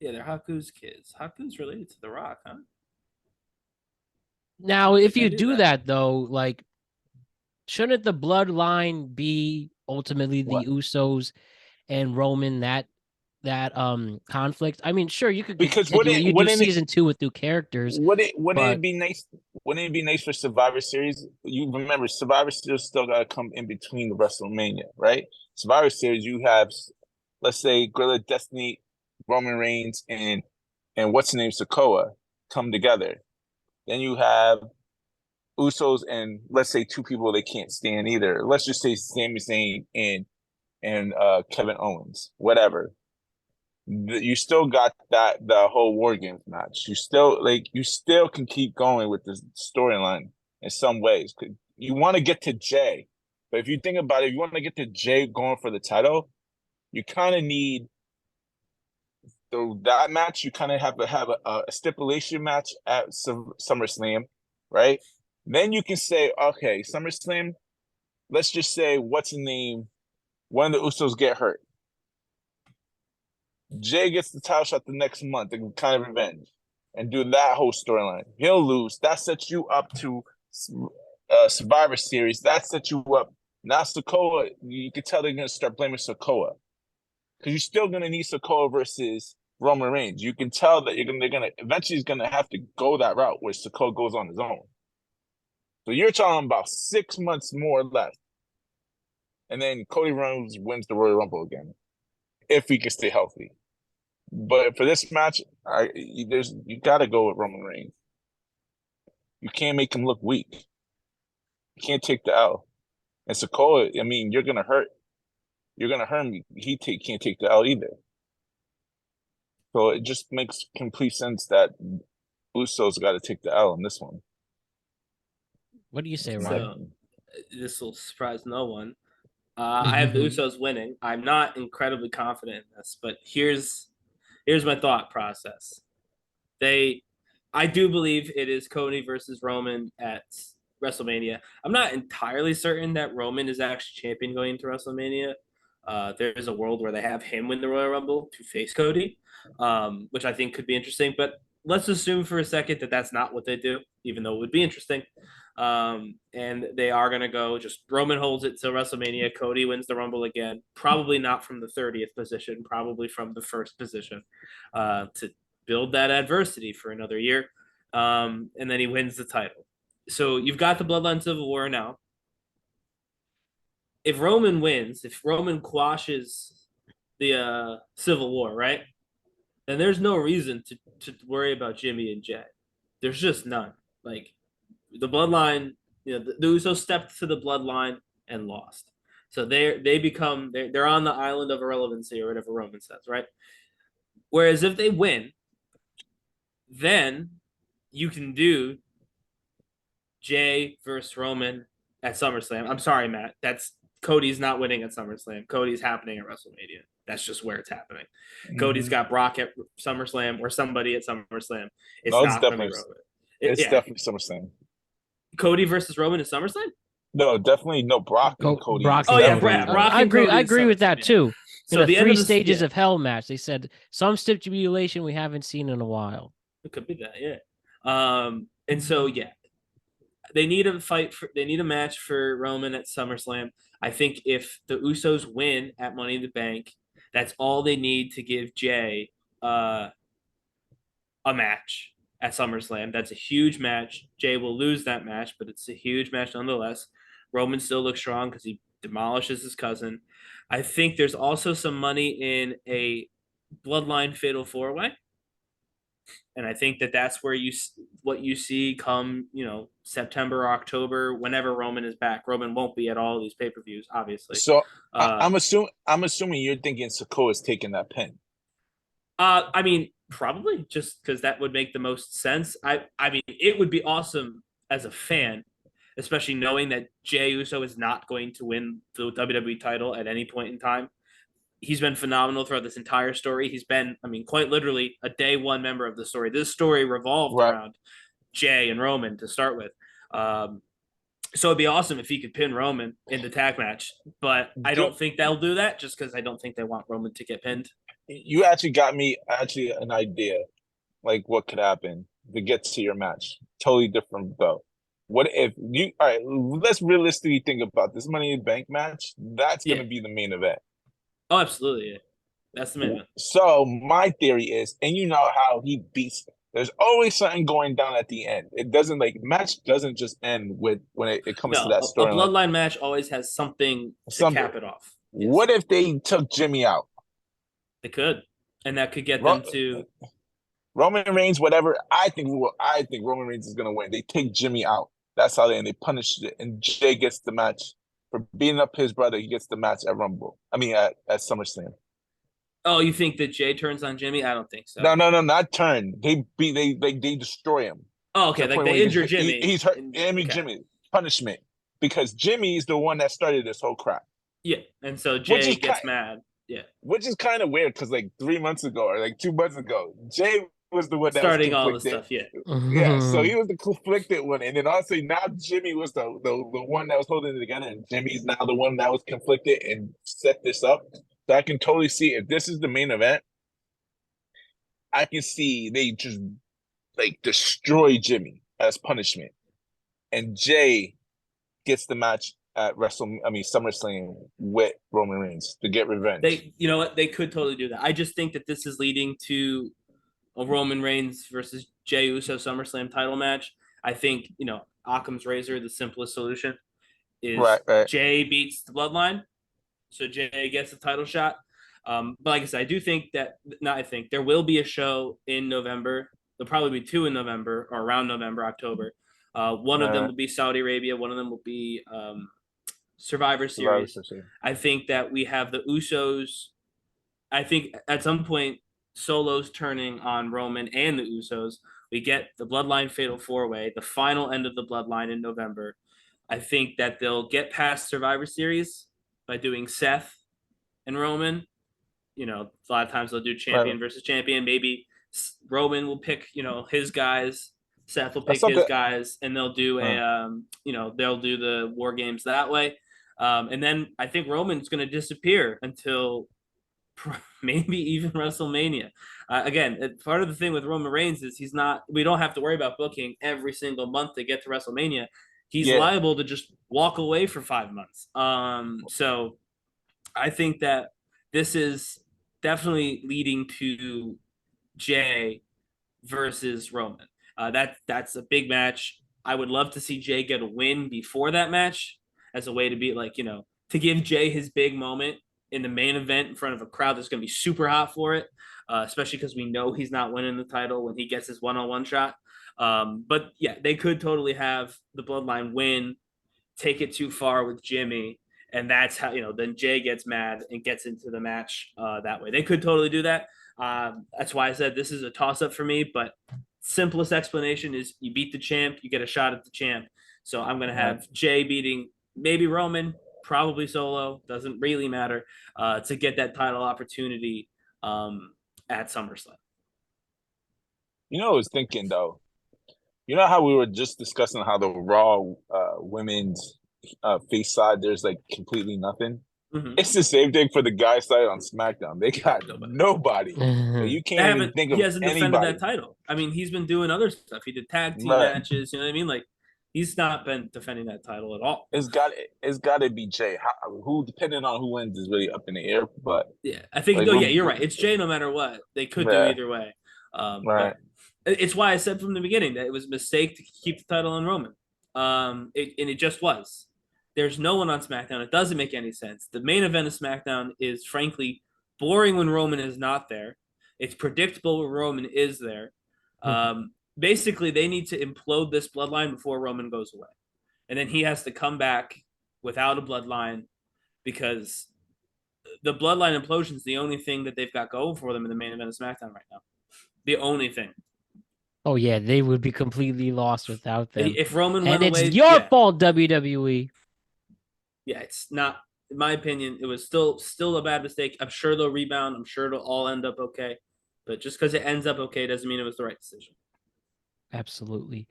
Yeah, they're Haku's kids. Haku's related to The Rock, huh? Now, if I you knew do that. that though, like, shouldn't the bloodline be ultimately the What? Usos and Roman that conflict? I mean, sure, you could Because continue. You do season 2 with new characters, wouldn't but it be nice? Wouldn't it be nice for Survivor Series? You remember Survivor Series still got to come in between the WrestleMania, right? Survivor Series, you have, let's say, Gorilla Destiny, Roman Reigns, and what's the name, Sokoa, come together. Then you have Usos and let's say two people they can't stand either. Let's just say Sami Zayn and Kevin Owens, whatever. You still got the whole War Games match. You still can keep going with this storyline in some ways. You want to get to Jay, but if you think about it, if you want to get to Jay going for the title, you kind of need that match. You kind of have to have a stipulation match at SummerSlam, right? Then you can say, okay, SummerSlam. Let's just say, what's the name? One of the Usos get hurt. Jay gets the title shot the next month and kind of revenge and do that whole storyline. He'll lose. That sets you up to Survivor Series. That sets you up. Now Sokoa, you can tell they're going to start blaming Sokoa because you're still going to need Sokoa versus Roman Reigns. You can tell that they're going to eventually going to have to go that route where Sokoa goes on his own. So you're talking about 6 months more left. And then Cody Rhodes wins the Royal Rumble again if he can stay healthy. But for this match, you got to go with Roman Reigns. You can't make him look weak. You can't take the L. And Sokoa, I mean, you're gonna hurt. You're gonna hurt him. Can't take the L either. So it just makes complete sense that Usos got to take the L in this one. what do you say, Ryan? So this will surprise no one. I have the Usos winning. I'm not incredibly confident in this, but here's my thought process. I do believe it is Cody versus Roman at WrestleMania. I'm not entirely certain that Roman is actually champion going into WrestleMania. There's a world where they have him win the Royal Rumble to face Cody, which I think could be interesting. But let's assume for a second that that's not what they do, even though it would be interesting. And they are going to go just Roman holds it till WrestleMania. Cody wins the Rumble again, probably not from the 30th position, probably from the first position, to build that adversity for another year. And then he wins the title. So you've got the Bloodline Civil War now. If Roman wins, if Roman quashes the Civil War, right? Then there's no reason to worry about Jimmy and Jay. There's just none. Like the Bloodline, the Usos stepped to the Bloodline and lost. So they're on the island of irrelevancy or whatever Roman says, right? Whereas if they win, then you can do Jay versus Roman at SummerSlam. I'm sorry, Matt. That's Cody's not winning at SummerSlam. Cody's happening at WrestleMania. That's just where it's happening. Mm-hmm. Cody's got Brock at SummerSlam or somebody at SummerSlam. It's not going to be Roman. It's definitely SummerSlam. Cody versus Roman at SummerSlam? No, definitely no. Brock and Cody. Brock and Cody. Brock I agree with that too. So the 3 stages of hell match, they said some stipulation we haven't seen in a while. It could be that, yeah. And so they need a match for Roman at SummerSlam. I think if the Usos win at Money in the Bank, that's all they need to give Jay a match at SummerSlam. That's a huge match. Jay will lose that match, but it's a huge match nonetheless. Roman still looks strong because he demolishes his cousin. I think there's also some money in a Bloodline Fatal 4-Way. And I think that that's where what you see come, September, October, whenever Roman is back. Roman won't be at all these pay-per-views, obviously. So I'm assuming you're thinking Sikoa's taking that pin. I mean, probably just because that would make the most sense. I mean, it would be awesome as a fan, especially knowing that Jey Uso is not going to win the WWE title at any point in time. He's been phenomenal throughout this entire story. He's been, I mean, quite literally a day one member of the story. This story revolved around Jey and Roman to start with. So it'd be awesome if he could pin Roman in the tag match, but I don't think they'll do that just because I don't think they want Roman to get pinned. You actually got me an idea, like what could happen to get to your match. Totally different though. What if you? All right, let's realistically think about this Money in the Bank match. That's going to be the main event. Oh, absolutely. Yeah. That's the main event. So my theory is, and you know how he beats. There's always something going down at the end. It doesn't match doesn't just end with when it comes to that story. A bloodline match always has something to cap it off. Yes. What if they took Jimmy out? They could, and that could get them to Roman Reigns. Whatever. I think Roman Reigns is gonna win. They take Jimmy out. That's how they end. They punish it, and Jey gets the match for beating up his brother. He gets the match at Rumble. I mean at SummerSlam. Oh, you think that Jey turns on Jimmy? I don't think so. No, not turn. They destroy him. Oh, okay. Like they injure Jimmy. He's hurt. Jimmy punishment because Jimmy is the one that started this whole crap. Yeah, and so Jey gets mad. Yeah, which is kind of weird because like 3 months ago or like 2 months ago, Jey was the one that starting all the stuff. Yeah, yeah. So he was the conflicted one, and then also now Jimmy was the one that was holding it together, and Jimmy's now the one that was conflicted and set this up. So I can totally see if this is the main event, I can see they just like destroy Jimmy as punishment, and Jey gets the match at SummerSlam with Roman Reigns to get revenge. You know what? They could totally do that. I just think that this is leading to a Roman Reigns versus Jey Uso SummerSlam title match. I think Occam's razor, the simplest solution, is Jey beats the Bloodline. So Jey gets the title shot. But like I said, I do think that there will be a show in November. There'll probably be 2 in November or around November, October. One of them will be Saudi Arabia. One of them will be Survivor Series. I think that we have the Usos. I think at some point Solo's turning on Roman and the Usos. We get the Bloodline Fatal 4-Way, the final end of the Bloodline in November. I think that they'll get past Survivor Series by doing Seth and Roman. A lot of times they'll do champion versus champion. Maybe Roman will pick, his guys. Seth will pick his guys, and they'll do they'll do the War Games that way. And then I think Roman's going to disappear until maybe even WrestleMania. Again, part of the thing with Roman Reigns is we don't have to worry about booking every single month to get to WrestleMania. He's liable to just walk away for 5 months. So I think that this is definitely leading to Jey versus Roman. That's a big match. I would love to see Jey get a win before that match as a way to be to give Jey his big moment in the main event in front of a crowd that's going to be super hot for it, especially because we know he's not winning the title when he gets his one-on-one shot. But yeah, they could totally have the Bloodline win, take it too far with Jimmy, and that's how then Jey gets mad and gets into the match that way. They could totally do that. That's why I said this is a toss-up for me, but simplest explanation is you beat the champ, you get a shot at the champ. So I'm going to have Jey beating maybe Roman, probably Solo, doesn't really matter, to get that title opportunity at SummerSlam. I was thinking though, how we were just discussing how the Raw women's face side, there's like completely nothing. Mm-hmm. It's the same thing for the guy side on SmackDown. They got nobody. You can't even think of anybody. He hasn't defended that title. I mean, he's been doing other stuff. He did tag team matches. You know what I mean? Like, he's not been defending that title at all. It's got to be Jey. Who, depending on who wins, is really up in the air. But yeah, I think you're right. It's Jey no matter what. They could do either way. But it's why I said from the beginning that it was a mistake to keep the title on Roman. And it just was. There's no one on SmackDown. It doesn't make any sense. The main event of SmackDown is frankly boring when Roman is not there. It's predictable when Roman is there. Basically, they need to implode this bloodline before Roman goes away. And then he has to come back without a bloodline because the bloodline implosion is the only thing that they've got going for them in the main event of SmackDown right now. The only thing. Oh yeah, they would be completely lost without them. If Roman and went it's away, your fault, WWE. Yeah, it's not. In my opinion, it was still a bad mistake. I'm sure they'll rebound. I'm sure it'll all end up okay. But just because it ends up okay doesn't mean it was the right decision. Absolutely.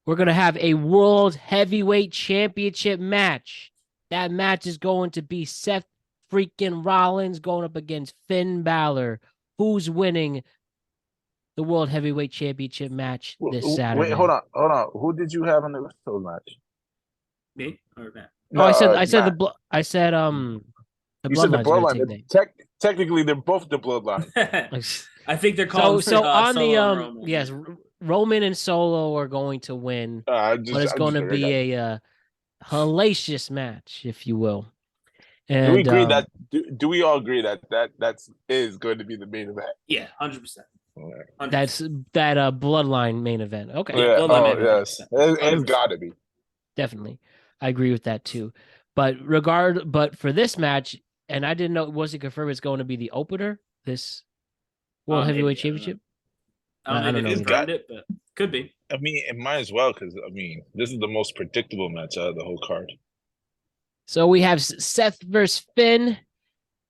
We're going to have a World Heavyweight Championship match. That match is going to be Seth freaking Rollins going up against Finn Balor. Who's winning the World Heavyweight Championship match this Saturday? Wait, hold on. Who did you have in the title match? Me or Matt? No, I said the Bloodline. You said the Bloodline. Technically, they're both the Bloodline. I think they're called. So on the Roman. yes, Roman and Solo are going to win, but it's going to be a hellacious match, if you will. And do we agree that? Do we all agree that is going to be the main event? Yeah, 100%. That's that Bloodline main event. Okay. Yeah. Oh, yes. It's got to be. Definitely. I agree with that too. But for this match, and I didn't know, was it confirmed it's going to be the opener, this World Heavyweight Championship? I don't know if they confirmed it, but could be. I mean, it might as well because, this is the most predictable match out of the whole card. So we have Seth versus Finn.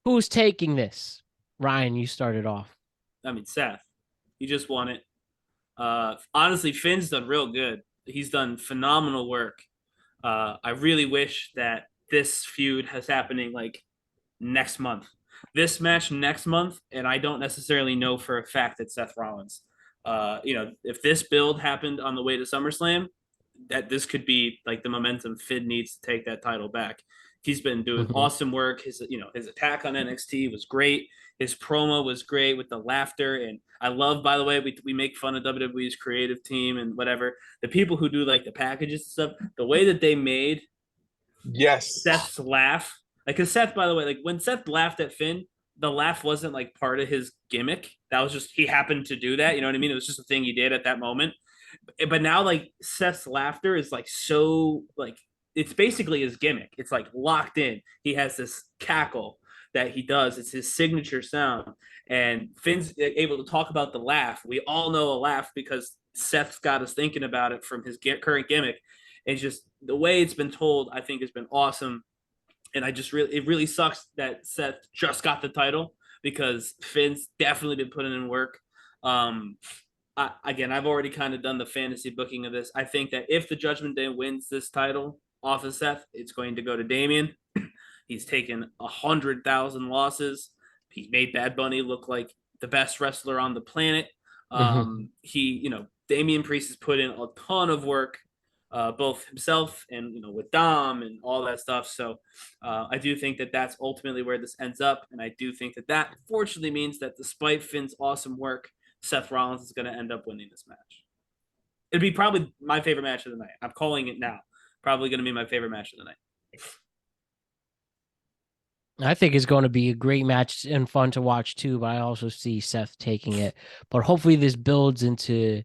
Who's taking this? Ryan, you started off. Seth. He just won it. Honestly, Finn's done real good. He's done phenomenal work. I really wish that this feud is happening like next month. This match next month, and I don't necessarily know for a fact that Seth Rollins. If this build happened on the way to SummerSlam, that this could be like the momentum Finn needs to take that title back. He's been doing awesome work. His attack on NXT was great. His promo was great with the laughter. And I love, by the way, we make fun of WWE's creative team and whatever. The people who do like the packages and stuff, the way that they made Seth's laugh. Like, cause Seth, by the way, like when Seth laughed at Finn, the laugh wasn't like part of his gimmick. That was just, he happened to do that. You know what I mean? It was just a thing he did at that moment. But now like Seth's laughter is like, so like, it's basically his gimmick. It's like locked in. He has this cackle that he does. It's his signature sound. And Finn's able to talk about the laugh. We all know a laugh because Seth's got us thinking about it from his current gimmick. And just the way it's been told, I think has been awesome. And it really sucks that Seth just got the title because Finn's definitely been putting in work. I've already kind of done the fantasy booking of this. I think that if the Judgment Day wins this title off of Seth, it's going to go to Damian. He's taken 100,000 losses. He made Bad Bunny look like the best wrestler on the planet. Damian Priest has put in a ton of work, both himself and with Dom and all that stuff. So I do think that that's ultimately where this ends up, and I do think that fortunately means that despite Finn's awesome work, Seth Rollins is going to end up winning this match. It'd be probably my favorite match of the night. I'm calling it now. Probably going to be my favorite match of the night. I think it's going to be a great match and fun to watch too, but I also see Seth taking it. But hopefully this builds into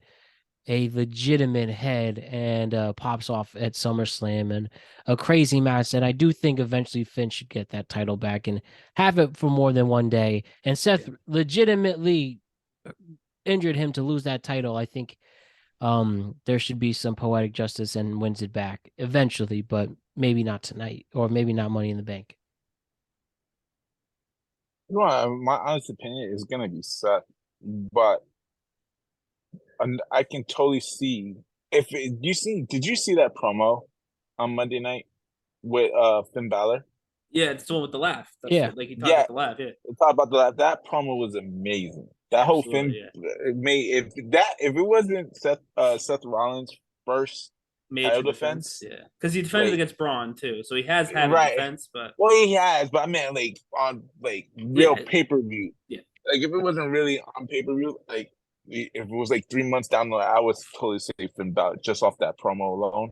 a legitimate head and pops off at SummerSlam and a crazy match. And I do think eventually Finn should get that title back and have it for more than one day. And Seth legitimately injured him to lose that title. I think there should be some poetic justice and wins it back eventually, but maybe not tonight or maybe not Money in the Bank. My honest opinion is gonna be Seth, but I can totally see did you see that promo on Monday night with Finn Balor? Yeah, it's the one with the laugh. That's yeah, he talked about the laugh. Yeah, talk about the laugh. That promo was amazing. That whole Finn, if it wasn't Seth Rollins' first major title defense, yeah, because he defended against Braun too, so he has had a defense. But he has. But I mean, like on real pay-per-view. Yeah, like if it wasn't really on pay-per-view, like if it was like 3 months down the line, I would totally say Finn Balor just off that promo alone.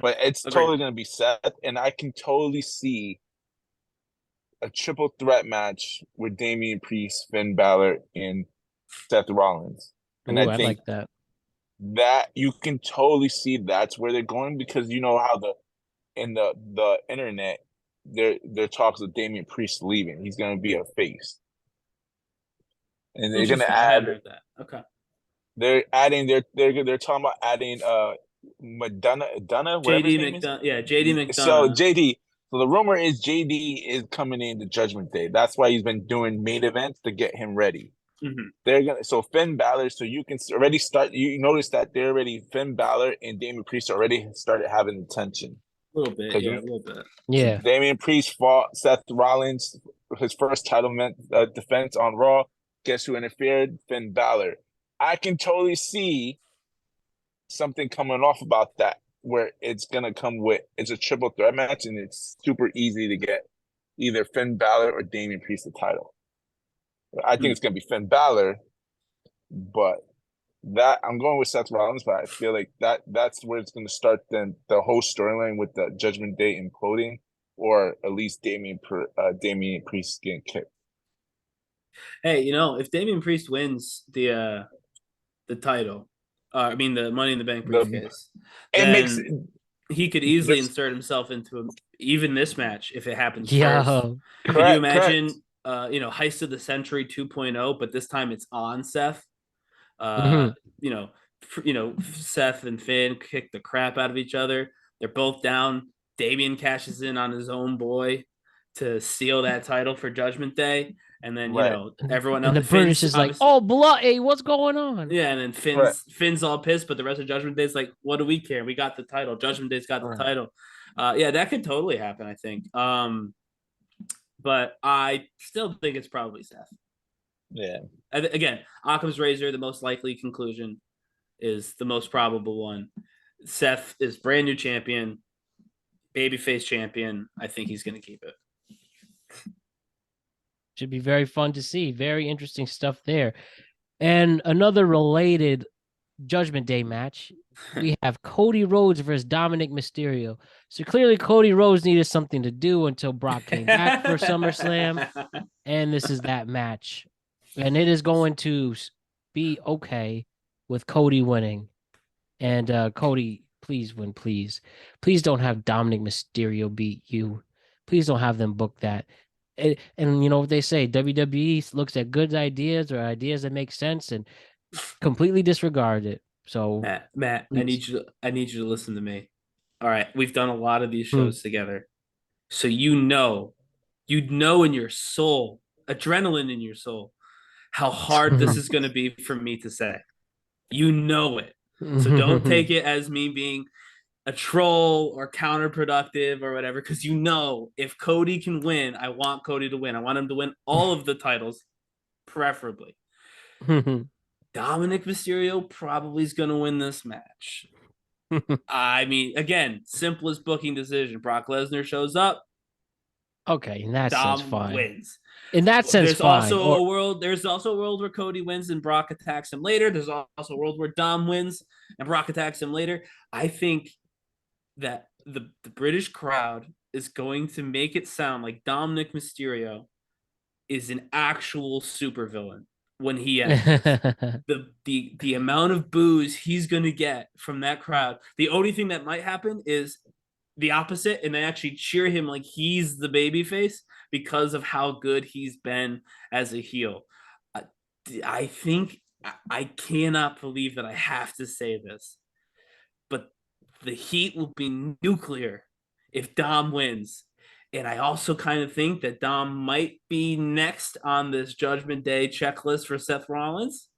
But it's totally gonna be Seth, and I can totally see a triple threat match with Damian Priest, Finn Balor, and Seth Rollins. And Ooh, I I think like that. that you can totally see that's where they're going, because you know how the internet, there talks of Damian Priest leaving. He's gonna be a face. And they're gonna Interesting. I hadn't heard that. Okay. they're talking about adding Madonna, whatever his JD name is. McDonough. Yeah, JD So McDonough. JD, so the rumor is JD is coming in the Judgment Day. That's why he's been doing main events to get him ready. Mhm. They're gonna so Finn Balor, so you can already start. You notice that they're already Finn Balor and Damian Priest already started having attention, A little bit. because Yeah, a little bit. Yeah. Damian Priest fought Seth Rollins, his first title defense on Raw. Guess who interfered? Finn Balor. I can totally see something coming off about that, where it's gonna come with it's a triple threat match, and it's super easy to get either Finn Balor or Damian Priest the title. I think it's gonna be Finn Balor, but that I'm going with Seth Rollins, but I feel like that's where it's gonna start. Then the whole storyline with the Judgment Day imploding, or at least Damian Priest getting kicked. Hey, if Damian Priest wins the title, I mean the Money in the Bank The briefcase, it makes then he could easily this insert himself into even this match if it happens first. Yo. Could you correct. imagine, Heist of the Century 2.0, but this time it's on Seth? Uh, hmm you know, Seth and Finn kick the crap out of each other. They're both down. Damian cashes in on his own boy to steal that title for Judgment Day, and then Right. everyone And the else. British Finn's is like, obviously, oh, blood. Hey, what's going on? yeah, and then Correct. Finn's all pissed, but the rest of Judgment Day's like, what do we care? We got the title. Judgment Day's got the Right. title. Yeah, that could totally happen, I think. But I still think it's probably Seth. Yeah. Again, Occam's razor, the most likely conclusion is the most probable one. Seth is brand new champion, babyface champion. I think he's going to keep it. Should be very fun to see. Very interesting stuff there. And another related Judgment Day match, we have Cody Rhodes versus Dominic Mysterio. So clearly Cody Rhodes needed something to do until Brock came back for SummerSlam. And this is that match. And it is going to be okay with Cody winning. And Cody, please win, please. Please don't have Dominic Mysterio beat you. Please don't have them book that. And you know what they say, WWE looks at good ideas or ideas that make sense and completely disregard it. So Matt, I need you to listen to me. All right, we've done a lot of these Hmm. shows together. So you know in your soul, adrenaline in your soul, how hard this is going to be for me to say. You know it. So don't take it as me being a troll or counterproductive or whatever, because if Cody can win, I want Cody to win. I want him to win all of the titles, preferably. Dominic Mysterio probably is going to win this match. I mean, again, simplest booking decision. Brock Lesnar shows up. Okay, in that sense, Dom fine. wins. In that sense, There's fine. also a world. There's also a world where Cody wins and Brock attacks him later. There's also a world where Dom wins and Brock attacks him later. I think that the British crowd is going to make it sound like Dominic Mysterio is an actual supervillain when he enters. the amount of boos he's going to get from that crowd. The only thing that might happen is the opposite, and they actually cheer him like he's the babyface because of how good he's been as a heel. I think I cannot believe that I have to say this, but the heat will be nuclear if Dom wins. And I also kind of think that Dom might be next on this Judgment Day checklist for Seth Rollins.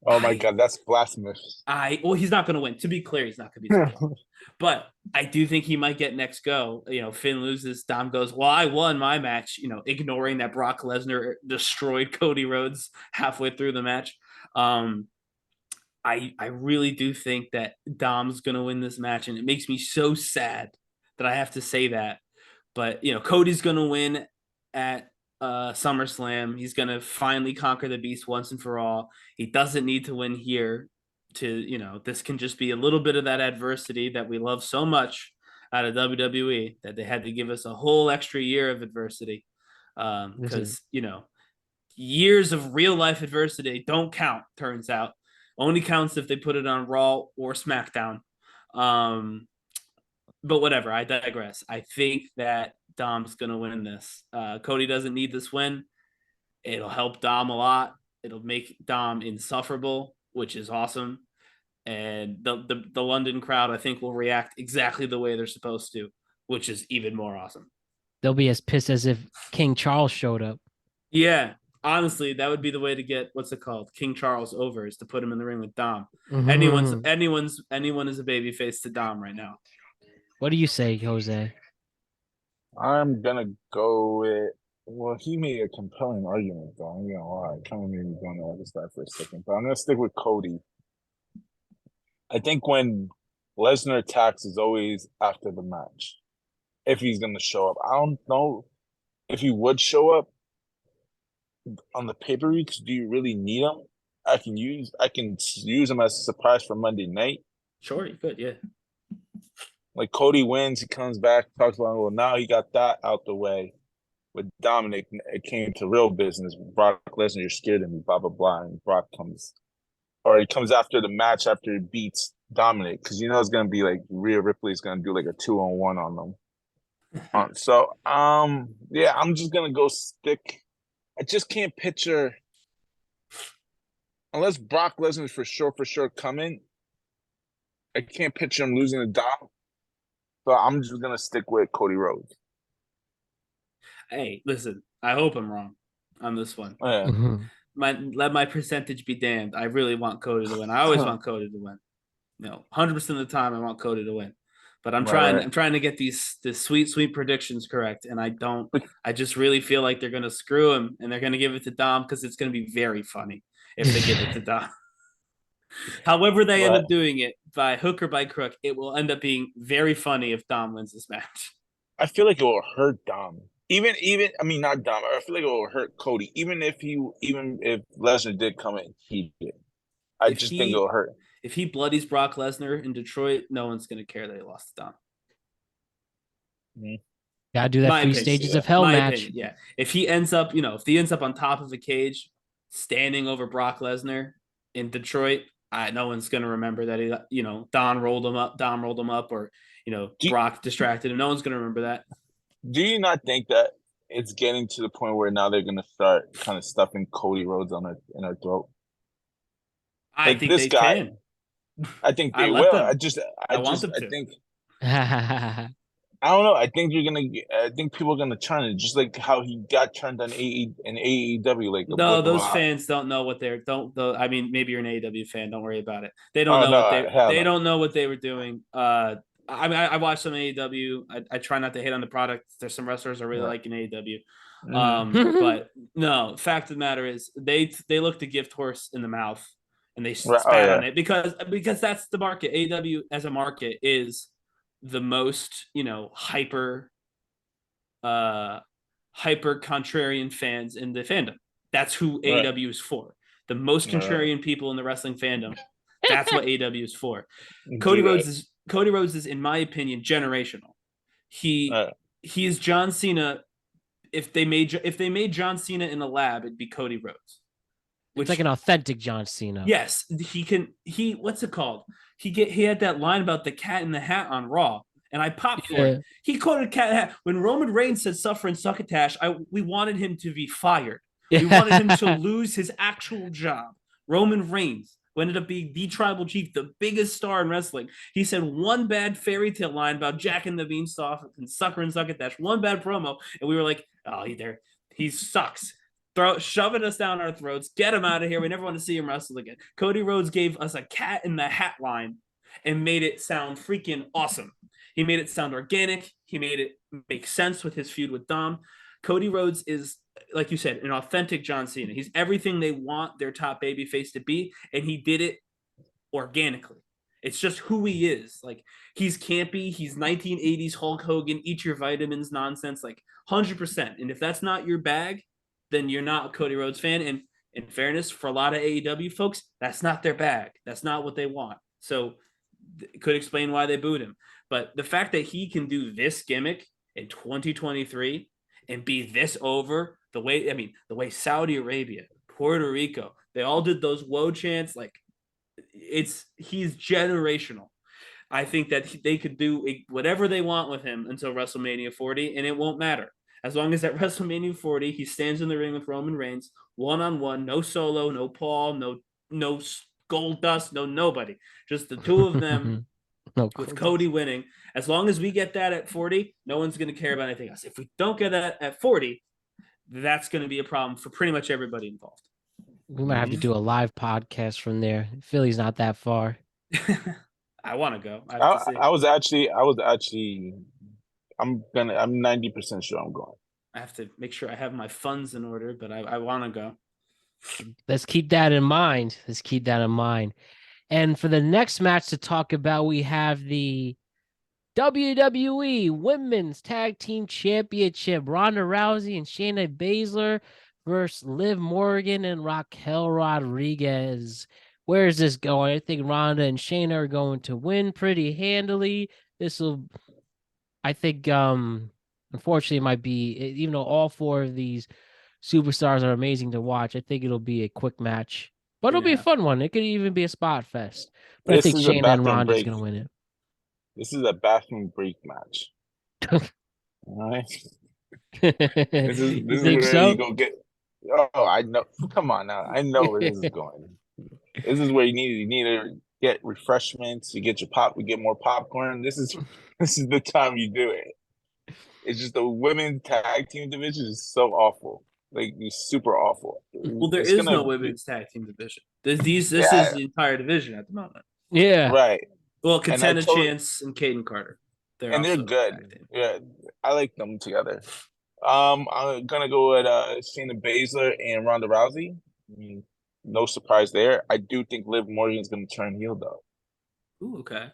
Oh my God, that's blasphemous. Well, he's not going to win. To be clear, he's not going to be the But I do think he might get next go. Finn loses. Dom goes, well, I won my match, ignoring that Brock Lesnar destroyed Cody Rhodes halfway through the match. I really do think that Dom's going to win this match, and it makes me so sad that I have to say that. But, Cody's going to win at SummerSlam. He's going to finally conquer the beast once and for all. He doesn't need to win here this can just be a little bit of that adversity that we love so much out of WWE, that they had to give us a whole extra year of adversity. Because, years of real life adversity don't count, turns out. Only counts if they put it on Raw or SmackDown. But whatever, I digress. I think that Dom's going to win this. Cody doesn't need this win. It'll help Dom a lot. It'll make Dom insufferable, which is awesome. And the London crowd, I think, will react exactly the way they're supposed to, which is even more awesome. They'll be as pissed as if King Charles showed up. Yeah, honestly, that would be the way to get what's it called, King Charles over, is to put him in the ring with Dom. Mhm. Anyone is a babyface to Dom right now. What do you say, Jose? I'm gonna go with. Well, he made a compelling argument, though. I'm gonna lie. Kind of made me go on the other side for a second, but I'm gonna stick with Cody. I think when Lesnar attacks is always after the match. If he's gonna show up, I don't know if he would show up on the pay-per-view. Because do you really need him? I can use him as a surprise for Monday night. Sure, you could, yeah. Like Cody wins, he comes back, talks about, well, now he got that out the way. With Dominic, it came to real business. Brock Lesnar, you're scared of me, blah, blah, blah. And Brock comes, or he comes after the match after he beats Dominic, because you know it's going to be like Rhea Ripley's going to do like a 2-on-1 on them. Yeah, I'm just going to go stick. I just can't picture, unless Brock Lesnar for sure coming, I can't picture him losing to Dom. So I'm just going to stick with Cody Rhodes. Hey, listen, I hope I'm wrong on this one. Yeah. Let my percentage be damned. I really want Cody to win. I always want Cody to win. 100% of the time I want Cody to win. But I'm trying to get these sweet predictions correct, and I just really feel like they're gonna screw him and they're gonna give it to Dom because it's gonna be very funny if they give it to Dom. However they end up doing it, by hook or by crook, it will end up being very funny if Dom wins this match. I feel like it will hurt Dom. Even I mean not Dom. I feel like it will hurt Cody. Even if Lesnar did come in, he did. I just think it'll hurt. If he bloodies Brock Lesnar in Detroit, no one's gonna care that he lost to Dom. Mm-hmm. Gotta do that Stages of Hell match. Opinion, yeah. If he ends up on top of a cage, standing over Brock Lesnar in Detroit, no one's gonna remember that Dom rolled him up, or Brock distracted him. No one's gonna remember that. Do you not think that it's getting to the point where now they're gonna start kind of stuffing Cody Rhodes in her throat? I think this guy can. I think they will. I want them to. I think. I don't know. I think people are gonna turn it just like how he got turned on AEW. Like no, those fans don't know what they're I mean, maybe you're an AEW fan. Don't worry about it. They don't know don't know what they were doing. I mean, I watched some AEW. I try not to hate on the product. There's some wrestlers I really like in AEW. But no, fact of the matter is they looked a gift horse in the mouth and they spat on it because that's the market. AEW as a market is the most, hyper contrarian fans in the fandom. That's who AEW is for. The most contrarian people in the wrestling fandom. That's what AEW is for. Cody Rhodes is, in my opinion, generational. He is John Cena. If they made John Cena in a lab, it'd be Cody Rhodes. It's like an authentic John Cena. Yes, what's it called? He had that line about the cat in the hat on Raw, and I popped for it. He quoted cat in the hat. When Roman Reigns said "suffer and succotash," we wanted him to be fired. We wanted him to lose his actual job. Roman Reigns, who ended up being the tribal chief, the biggest star in wrestling. He said one bad fairy tale line about Jack and the Beanstalk and sucker and succotash, one bad promo, and we were like, oh, he sucks. Shoving us down our throats. Get him out of here. We never want to see him wrestle again. Cody Rhodes gave us a cat in the hat line and made it sound freaking awesome. He made it sound organic. He made it make sense with his feud with Dom. Cody Rhodes is, like you said, an authentic John Cena. He's everything they want their top babyface to be, and he did it organically. It's just who he is. Like, he's campy. He's 1980s Hulk Hogan, eat your vitamins nonsense, like 100%. And if that's not your bag, then you're not a Cody Rhodes fan. And in fairness, for a lot of AEW folks, that's not their bag. That's not what they want. So it could explain why they booed him. But the fact that he can do this gimmick in 2023 and be this over, the way Saudi Arabia, Puerto Rico, they all did those woe chants. Like, he's generational. I think that they could do whatever they want with him until WrestleMania 40, and it won't matter. As long as at WrestleMania 40, he stands in the ring with Roman Reigns, one-on-one, no Solo, no Paul, no Gold Dust, no nobody. Just the two of them with Cody winning. As long as we get that at 40, no one's going to care about anything else. If we don't get that at 40, that's going to be a problem for pretty much everybody involved. We might have to do a live podcast from there. Philly's not that far. I want to go. I was actually, I'm 90% sure I'm going. I have to make sure I have my funds in order, but I want to go. Let's keep that in mind. And for the next match to talk about, we have the WWE Women's Tag Team Championship. Ronda Rousey and Shayna Baszler versus Liv Morgan and Raquel Rodriguez. Where is this going? I think Ronda and Shayna are going to win pretty handily. I think, unfortunately, it might be, even though all four of these superstars are amazing to watch, I think it'll be a quick match. But it'll be a fun one. It could even be a spot fest. But I think Shayna and Ronda's going to win it. This is a bathroom break match. All right. This is where you go get. Oh, I know. Come on now. I know where this is going. This is where you need to get refreshments. You get more popcorn. This is the time you do it. It's just the women's tag team division is so awful. Like, it's super awful. Well, there is no women's tag team division. This is the entire division at the moment. Yeah. Right. Well, Katana Chance and Kaden Carter. They're good. Yeah, I like them together. I'm gonna go with Shayna Baszler and Ronda Rousey. I mean, no surprise there. I do think Liv Morgan's gonna turn heel though. Ooh, okay.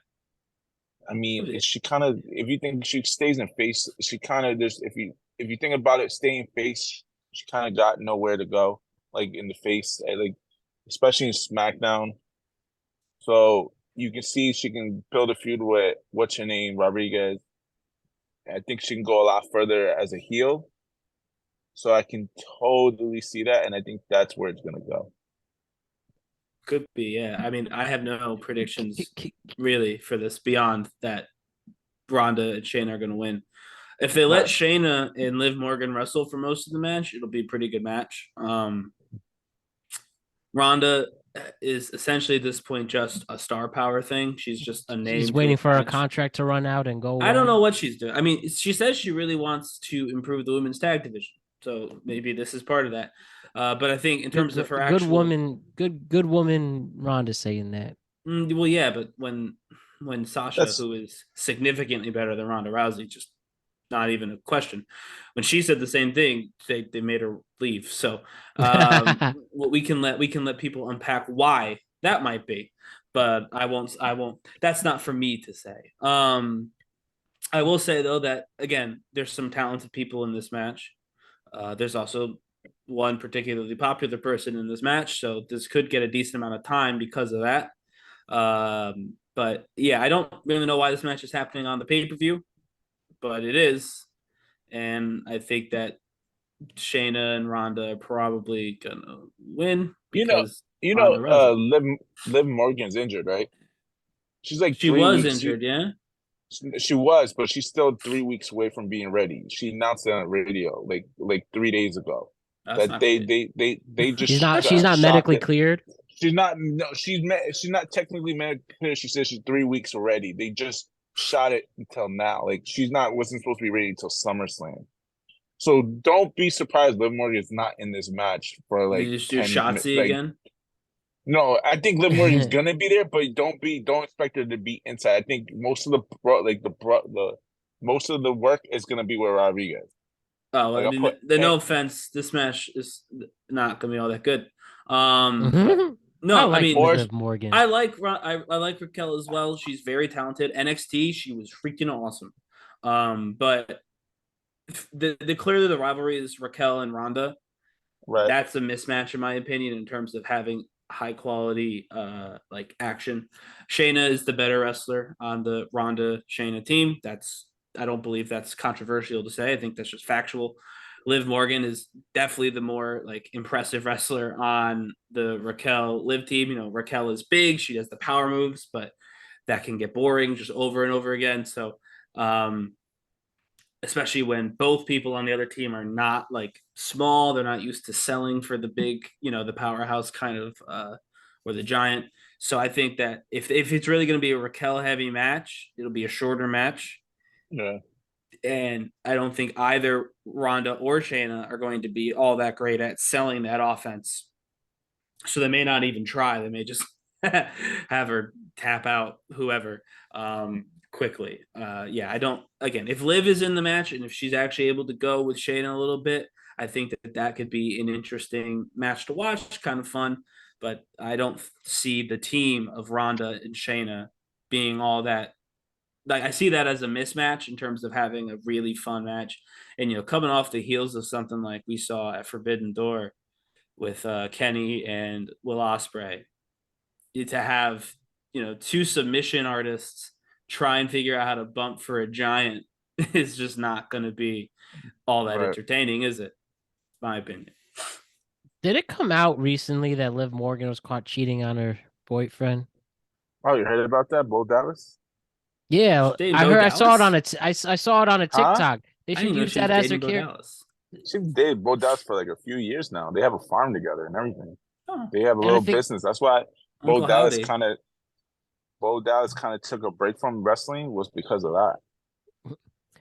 I mean, if you think she stays in face, she kind of if you think about it, staying face, she kind of got nowhere to go, like in the face, like especially in SmackDown. So you can see she can build a feud with what's her name, Rodriguez. I think she can go a lot further as a heel. So I can totally see that, and I think that's where it's gonna go. Could be, yeah. I mean, I have no predictions really for this beyond that Ronda and Shayna are going to win. If they let Shayna and Liv Morgan wrestle for most of the match, it'll be a pretty good match. Ronda is essentially at this point just a star power thing. She's just a name. She's waiting for her contract to run out and go. I don't know what she's doing. I mean, she says she really wants to improve the women's tag division. So maybe this is part of that. But I think in terms of her good woman, Ronda saying that. Well, yeah, but when Sasha, who is significantly better than Ronda Rousey, just not even a question. When she said the same thing, they made her leave. So we can let people unpack why that might be, but I won't. That's not for me to say. I will say though that again, there's some talented people in this match. There's also one particularly popular person in this match, so this could get a decent amount of time because of that. But yeah, I don't really know why this match is happening on the pay-per-view, but it is, and I think that Shayna and Ronda are probably gonna win because Liv Morgan's injured, right? She's like she was injured, yeah. She was, but she's still 3 weeks away from being ready. She announced it on radio like 3 days ago. That's that they just she's not medically cleared. She's not not technically medically cleared. She says she's 3 weeks already. They just shot it until now. Like wasn't supposed to be ready until SummerSlam. So don't be surprised Liv Morgan is not in this match for like. You just do Shotzi again. No, I think Liv Morgan's gonna be there, but don't expect her to be inside. I think most of most of the work is gonna be with Rodriguez. Oh, well, I mean, no offense, this match is not gonna be all that good. No, I mean, Liv Morgan. I like Raquel as well. She's very talented. NXT, she was freaking awesome. But clearly the rivalry is Raquel and Ronda. Right. That's a mismatch in my opinion in terms of having high quality like action. Shayna is the better wrestler on the Ronda Shayna team. I don't believe that's controversial to say. I think that's just factual. Liv Morgan is definitely the more like impressive wrestler on the Raquel Liv team. You know, Raquel is big, she does the power moves, but that can get boring just over and over again. So, especially when both people on the other team are not like small, they're not used to selling for the big, you know, the powerhouse kind of or the giant. So I think that if it's really going to be a Raquel heavy match, it'll be a shorter match. Yeah. And I don't think either Ronda or Shayna are going to be all that great at selling that offense. So they may not even try. They may just have her tap out whoever quickly. Yeah, I don't. Again, if Liv is in the match and if she's actually able to go with Shayna a little bit, I think that that could be an interesting match to watch, kind of fun. But I don't see the team of Ronda and Shayna being all that. Like I see that as a mismatch in terms of having a really fun match, and you know, coming off the heels of something like we saw at Forbidden Door with Kenny and Will Ospreay, to have, you know, two submission artists try and figure out how to bump for a giant is just not going to be all that entertaining, is it? My opinion. Did it come out recently that Liv Morgan was caught cheating on her boyfriend? Oh, you heard about that, Bo Dallas? Yeah, I heard. I saw it on I saw it on a TikTok. They should use that as their character. She dated Bo Dallas for like a few years now. They have a farm together and everything. Oh. They have a little business. That's why Bo Dallas kind of took a break from wrestling was because of that.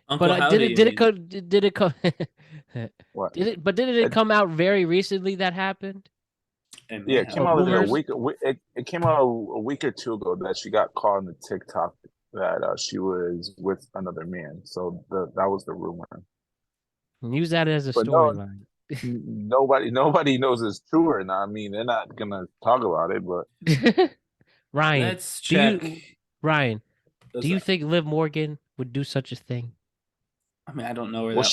But did it come? What? Did it come out very recently that happened? Yeah, it came out like a week. It came out a week or two ago that she got caught on the TikTok that she was with another man. So that was the rumor. Use that as a storyline. Nobody knows it's true or not. I mean, they're not gonna talk about it, but Ryan, let's check. Do you think Liv Morgan would do such a thing? I mean, I don't know her that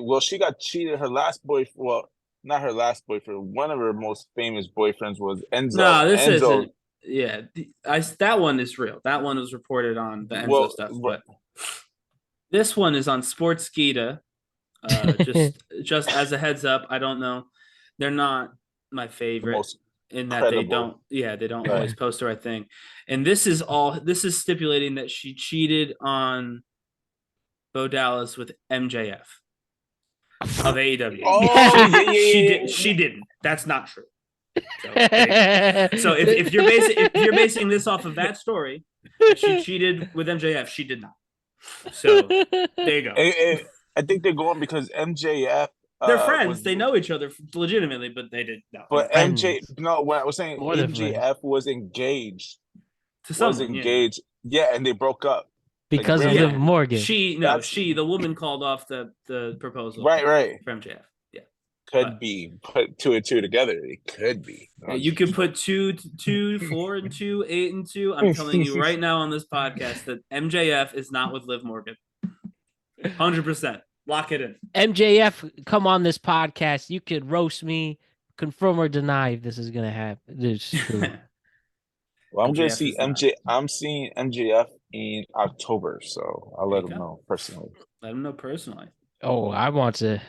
well. She got cheated. Her last boyfriend, well, not her last boyfriend. One of her most famous boyfriends was Enzo. No, this isn't. Yeah, that one is real. That one was reported on the Enzo stuff, but this one is on Sportskeeda. Just as a heads up, I don't know. They're not my favorite in that credible. They don't always post the right thing. And this is stipulating that she cheated on Bo Dallas with MJF of AEW. Oh, she didn't. That's not true. So if you're basing this off of that story, she cheated with MJF, she did not. So there you go. I think they're going because MJF. They're friends. They know each other legitimately, but they did no. But what I was saying, MJF was engaged. To someone, yeah, and they broke up because of Liv Morgan. The woman called off the proposal. Right. From MJF. Yeah, could be put 2 and 2 together. It could be. You could put 2, 4 and 2, 8 and 2. I'm telling you right now on this podcast that MJF is not with Liv Morgan. 100%. Lock it in. MJF, come on this podcast. You could roast me, confirm or deny if this is gonna happen. This is true. Well, I'm gonna see MJ. I'm seeing MJF in October, so I'll let him know personally. Let him know personally. Oh, I want to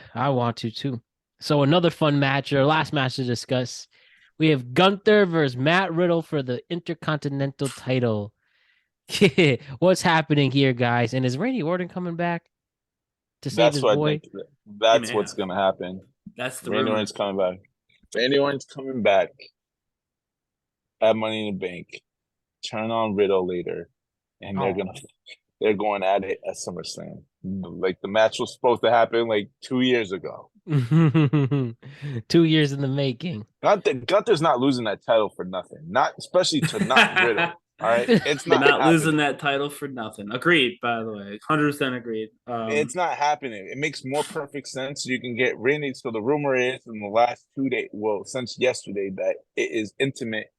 too. So another fun match, or last match to discuss. We have Gunther versus Matt Riddle for the Intercontinental title. What's happening here, guys? And is Randy Orton coming back to save his boy? That's what's gonna happen. That's the Randy Orton's coming back. Randy Orton's coming back. Have Money in the Bank. Turn on Riddle later, and they're going at it at SummerSlam. Like the match was supposed to happen like 2 years ago. 2 years in the making. Gunther's not losing that title for nothing. Not especially to not Riddle. All right, it's not losing that title for nothing. Agreed, by the way, 100% agreed. It's not happening. It makes more perfect sense. You can get Randy. So the rumor is in the last 2 days, well, since yesterday, that it is intimate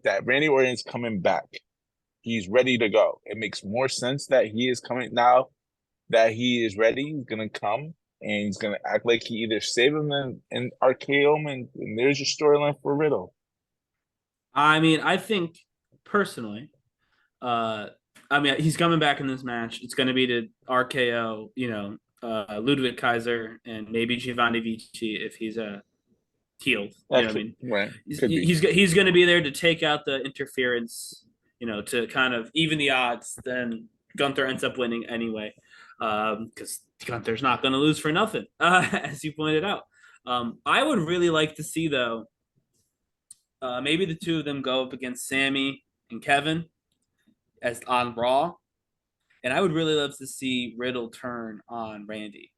that Randy Orton's coming back. He's ready to go. It makes more sense that he is coming now. That he is ready. He's gonna come and he's gonna act like he either save him and RKO him, and there's your storyline for Riddle. I mean, I think. Personally, he's coming back in this match. It's going to be to RKO, Ludwig Kaiser and maybe Giovanni Vici if he's healed. You know what I mean? Right. Could be. He's going to be there to take out the interference, to kind of even the odds. Then Gunther ends up winning anyway, because Gunther's not going to lose for nothing, as you pointed out. I would really like to see, though, maybe the two of them go up against Sammy and Kevin as on Raw. And I would really love to see Riddle turn on Randy.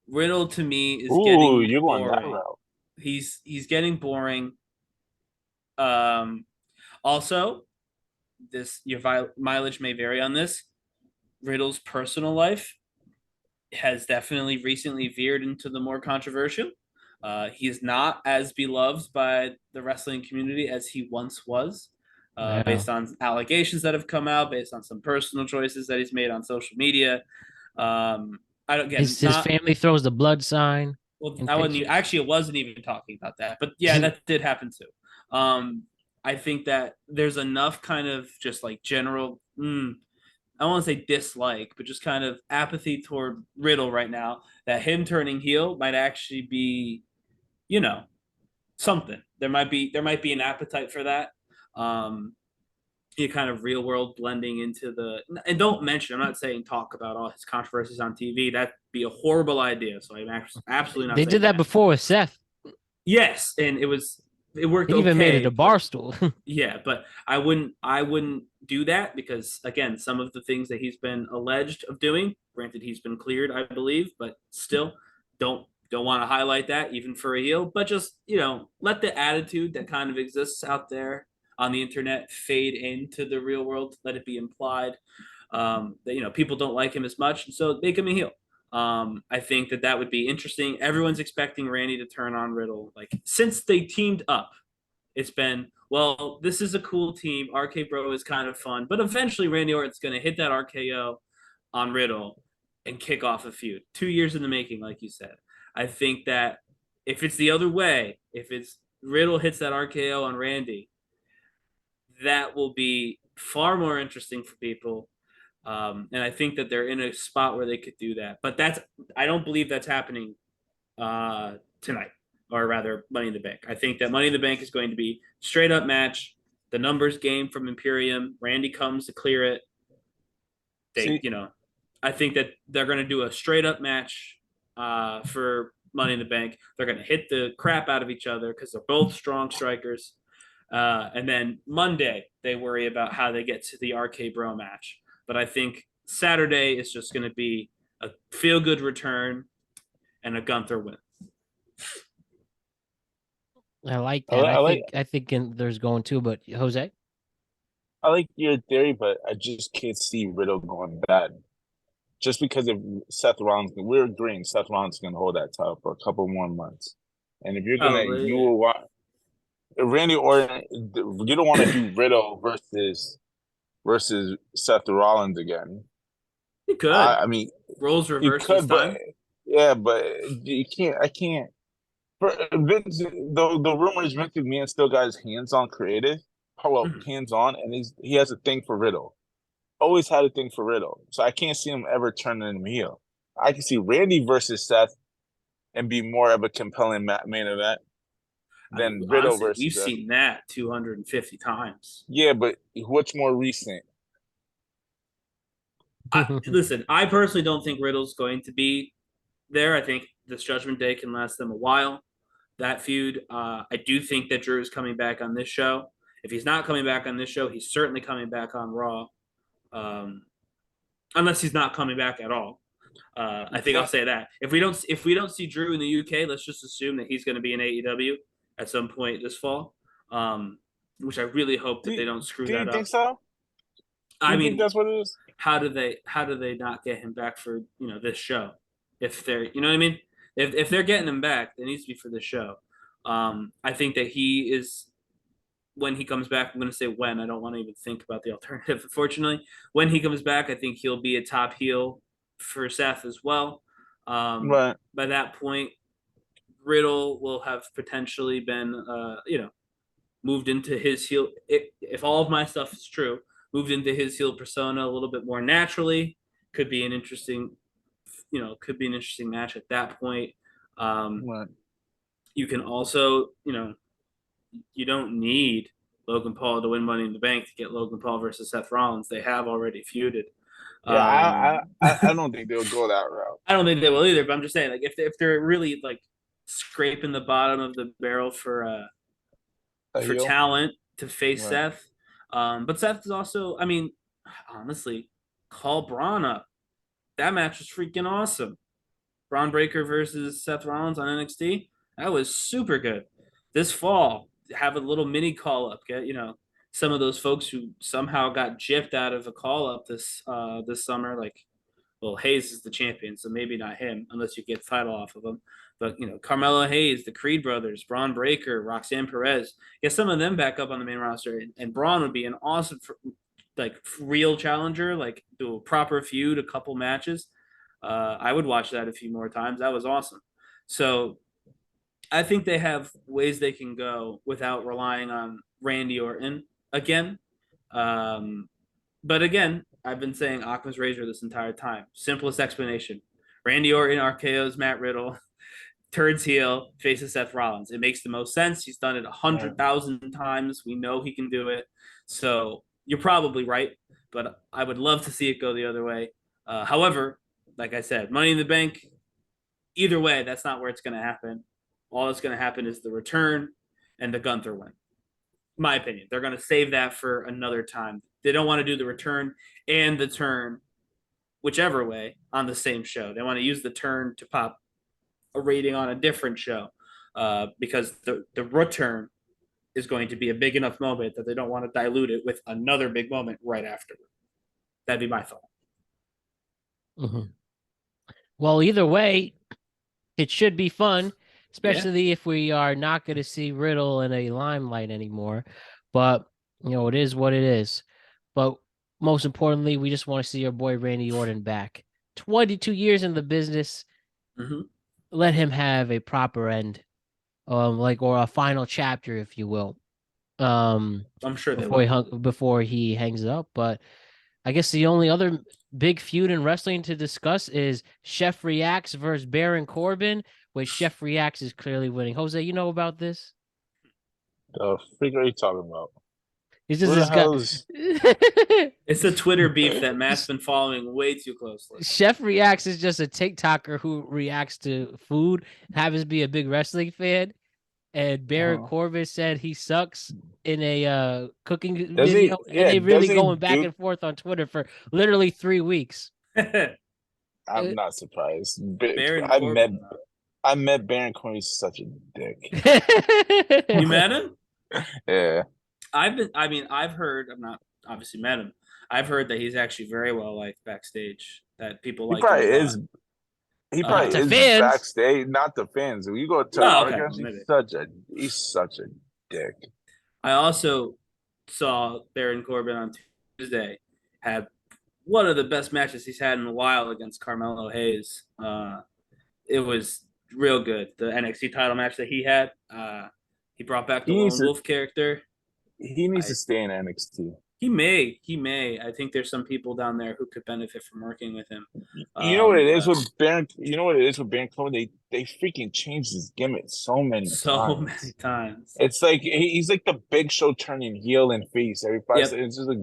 Riddle to me is getting you're going that boring. route. He's getting boring. Also, your mileage may vary on this. Riddle's personal life has definitely recently veered into the more controversial. He is not as beloved by the wrestling community as he once was, based on allegations that have come out, based on some personal choices that he's made on social media. I don't get his family throws the blood sign. Well, I wasn't even talking about that, but yeah, that did happen too. I think that there's enough kind of just like general, I don't want to say dislike, but just kind of apathy toward Riddle right now that him turning heel might actually be, something. There might be an appetite for that. Kind of real world blending into and don't mention, I'm not saying talk about all his controversies on TV. That'd be a horrible idea. So I'm absolutely not. They did that before with Seth. Yes, and it worked. He even made it a bar stool. Yeah, but I wouldn't do that because again, some of the things that he's been alleged of doing, granted he's been cleared, I believe, but still don't want to highlight that even for a heel, but just, let the attitude that kind of exists out there on the internet fade into the real world. Let it be implied that, people don't like him as much, and so make him a heel. I think that would be interesting. Everyone's expecting Randy to turn on Riddle. Like, since they teamed up, it's been, well, this is a cool team. RK Bro is kind of fun, but eventually Randy Orton's going to hit that RKO on Riddle and kick off a feud. 2 years in the making, like you said. I think that if it's the other way, if it's Riddle hits that RKO on Randy, that will be far more interesting for people. And I think that they're in a spot where they could do that. But I don't believe that's happening tonight, or rather Money in the Bank. I think that Money in the Bank is going to be straight up match, the numbers game from Imperium. Randy comes to clear it. I think that they're going to do a straight up match for Money in the Bank. They're going to hit the crap out of each other because they're both strong strikers. And then Monday, they worry about how they get to the RK Bro match. But I think Saturday is just going to be a feel-good return and a Gunther win. I like that. I think there's going to, but Jose? I like your theory, but I just can't see Riddle going bad. Just because of Seth Rollins, we're agreeing Seth Rollins is going to hold that title for a couple more months. And if you're going to, you will watch Randy Orton, you don't want to do Riddle versus Seth Rollins again. You could. I mean, roles reversed this time. But you can't. I can't. For Vince, the rumor is Vince McMahon still got his hands on creative. Hands on, and he has a thing for Riddle. Always had a thing for Riddle, so I can't see him ever turning him heel. I can see Randy versus Seth and be more of a compelling main event than Riddle honestly, versus. We've seen that 250 times. Yeah, but what's more recent? Listen, I personally don't think Riddle's going to be there. I think this Judgment Day can last them a while. That feud, I do think that Drew is coming back on this show. If he's not coming back on this show, he's certainly coming back on Raw. Unless he's not coming back at all. I think I'll say that. If we don't see Drew in the UK, let's just assume that he's going to be in AEW at some point this fall. Which I really hope that they don't screw that up. Do you think so? I mean, that's what it is. How do they not get him back for this show? If they're what I mean? If they're getting him back, it needs to be for this show. I think that he is, when he comes back, I'm going to say when. I don't want to even think about the alternative, unfortunately. When he comes back, I think he'll be a top heel for Seth as well. Right. By that point, Riddle will have potentially been, moved into his heel. If all of my stuff is true, moved into his heel persona a little bit more naturally. Could be an interesting, could be an interesting match at that point. Right. You can also, you don't need Logan Paul to win Money in the Bank to get Logan Paul versus Seth Rollins. They have already feuded. Yeah, I don't think they'll go that route. I don't think they will either. But I'm just saying, like, if they're really like scraping the bottom of the barrel for heel? talent to face Right. Seth, but Seth is also, I mean, honestly, call Braun up. That match was freaking awesome. Braun Breaker versus Seth Rollins on NXT. That was super good. This fall, have a little mini call up. Get some of those folks who somehow got gypped out of a call up this summer. Like, well, Hayes is the champion, so maybe not him unless you get the title off of him. But Carmelo Hayes, the Creed brothers, Braun Breaker, Roxanne Perez, get some of them back up on the main roster, and Braun would be an awesome real challenger. Like, do a proper feud, a couple matches. I would watch that a few more times. That was awesome. So I think they have ways they can go without relying on Randy Orton again. But again, I've been saying Occam's razor this entire time. Simplest explanation. Randy Orton RKO's Matt Riddle, turns heel, faces Seth Rollins. It makes the most sense. He's done it 100,000 times. We know he can do it. So you're probably right, but I would love to see it go the other way. However, like I said, Money in the Bank, either way, that's not where it's going to happen. All that's going to happen is the return and the Gunther win. My opinion. They're going to save that for another time. They don't want to do the return and the turn, whichever way, on the same show. They want to use the turn to pop a rating on a different show because the return is going to be a big enough moment that they don't want to dilute it with another big moment right after. That'd be my thought. Mm-hmm. Well, either way, it should be fun, especially if we are not going to see Riddle in a limelight anymore. But, it is what it is. But most importantly, we just want to see your boy Randy Orton back. 22 years in the business. Mm-hmm. Let him have a proper end, or a final chapter, if you will. I'm sure before he hangs up. But I guess the only other big feud in wrestling to discuss is Chef Reacts versus Baron Corbin, which Chef Reacts is clearly winning. Jose, you know about this? The freak are you talking about? It's just this guy. It's a Twitter beef that Matt's been following way too closely. Chef Reacts is just a TikToker who reacts to food, happens to be a big wrestling fan. And Baron Corbin said he sucks in a cooking video. And they really going back and forth on Twitter for literally 3 weeks. I'm not surprised. I met Baron Corbin. He's such a dick. You met him? Yeah. I've heard, I've not obviously met him. I've heard that he's actually very well liked backstage. That people like. He probably is fans. Backstage, not the fans. When you go to he's such a dick. I also saw Baron Corbin on Tuesday have one of the best matches he's had in a while against Carmelo Hayes. It was real good. The NXT title match that he had. He brought back the Lone Wolf character. He needs to stay in NXT. He may. I think there's some people down there who could benefit from working with him. You know what it is with Baron? You know what it is with Baron Corbin? They freaking changed his gimmick so many times. It's like he's like the Big Show turning heel and face. Everybody, it's just like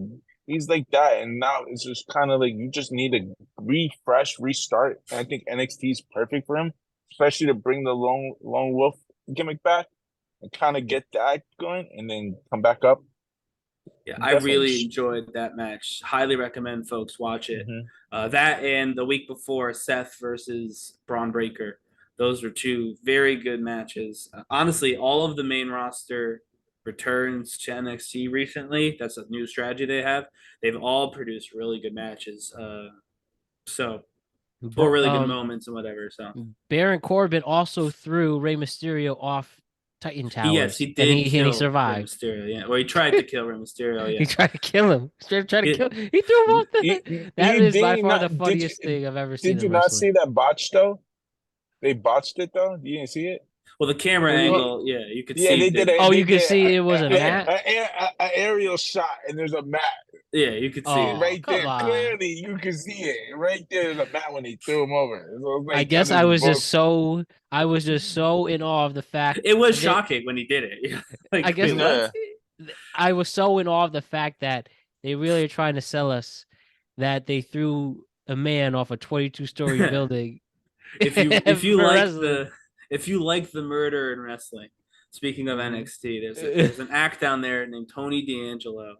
he's like that, and now it's just kind of like you just need to restart. And I think NXT is perfect for him, especially to bring the Lone Wolf gimmick back and kind of get that going, and then come back up. Yeah, I really enjoyed that match. Highly recommend folks watch it. Mm-hmm. That and the week before, Seth versus Braun Breaker. Those were two very good matches. Honestly, all of the main roster returns to NXT recently. That's a new strategy they have. They've all produced really good matches. Or really good moments and whatever. So Baron Corbin also threw Rey Mysterio off Titan Towers. Yes, he did. And he survived. Rey Mysterio, yeah. Well, he tried to kill Rey Mysterio. Yeah, he tried to kill him. He threw him off That is by far the funniest thing I've ever seen. Did you not see that botch though? They botched it though. You didn't see it. Well, the camera angle, you could see. They did it. You could see it was a mat. An aerial shot, and there's a mat. Yeah, you could see Oh, it. Right come there, on. clearly you can see it right there in the mat when they threw him over. So it was I like, guess this is I was just so in awe of the fact It was that they, shocking when he did it. Like, I guess wait, what? I was so in awe of the fact that they really are trying to sell us that they threw a man off a 22-story building if you for wrestling. if you like the murder in wrestling, speaking of Mhm. NXT, there's an act down there named Tony D'Angelo,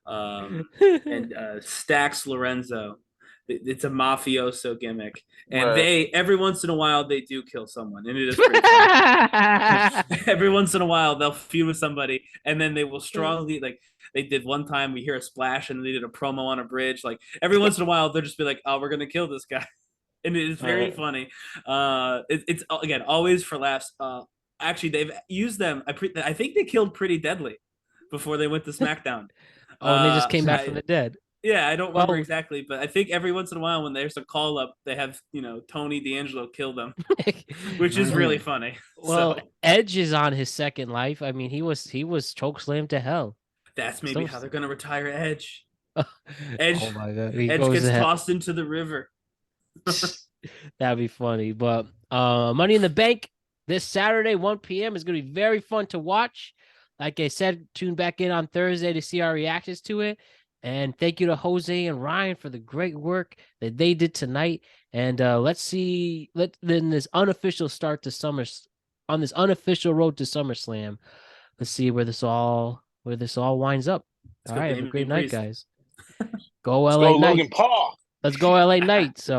and Stax Lorenzo. It's a mafioso gimmick, and right. they every once in a while they do kill someone, and it is pretty funny. Every once in a while they'll feud with somebody, and then they will strongly like they did one time. We hear a splash, and they did a promo on a bridge. Like every once in a while, they'll just be like, "Oh, we're gonna kill this guy." And it is very funny. It's again always for laughs. Actually, they've used them. I think they killed Pretty Deadly before they went to SmackDown. Oh, and they just came back from I the dead. Yeah, I don't remember Well, exactly, but I think every once in a while when there's a call up, they have Tony D'Angelo kill them, which is really funny. well, So Edge is on his second life. I mean, he was chokeslammed to hell. that's maybe how they're gonna retire Edge. Oh Edge my god, he Edge goes gets to hell. tossed into the river. That'd be funny. But Money in the Bank this Saturday, 1 p.m. is going to be very fun to watch. Like I said, tune back in on Thursday to see our reactions to it. And thank you to Jose and Ryan for the great work that they did tonight. And then this unofficial start to on this unofficial road to SummerSlam. Let's see where this all winds up. Let's All go, right, have a Damian great night, Priest. guys. Go Let's LA go, Knight. Logan Paul. Let's go LA Knight. So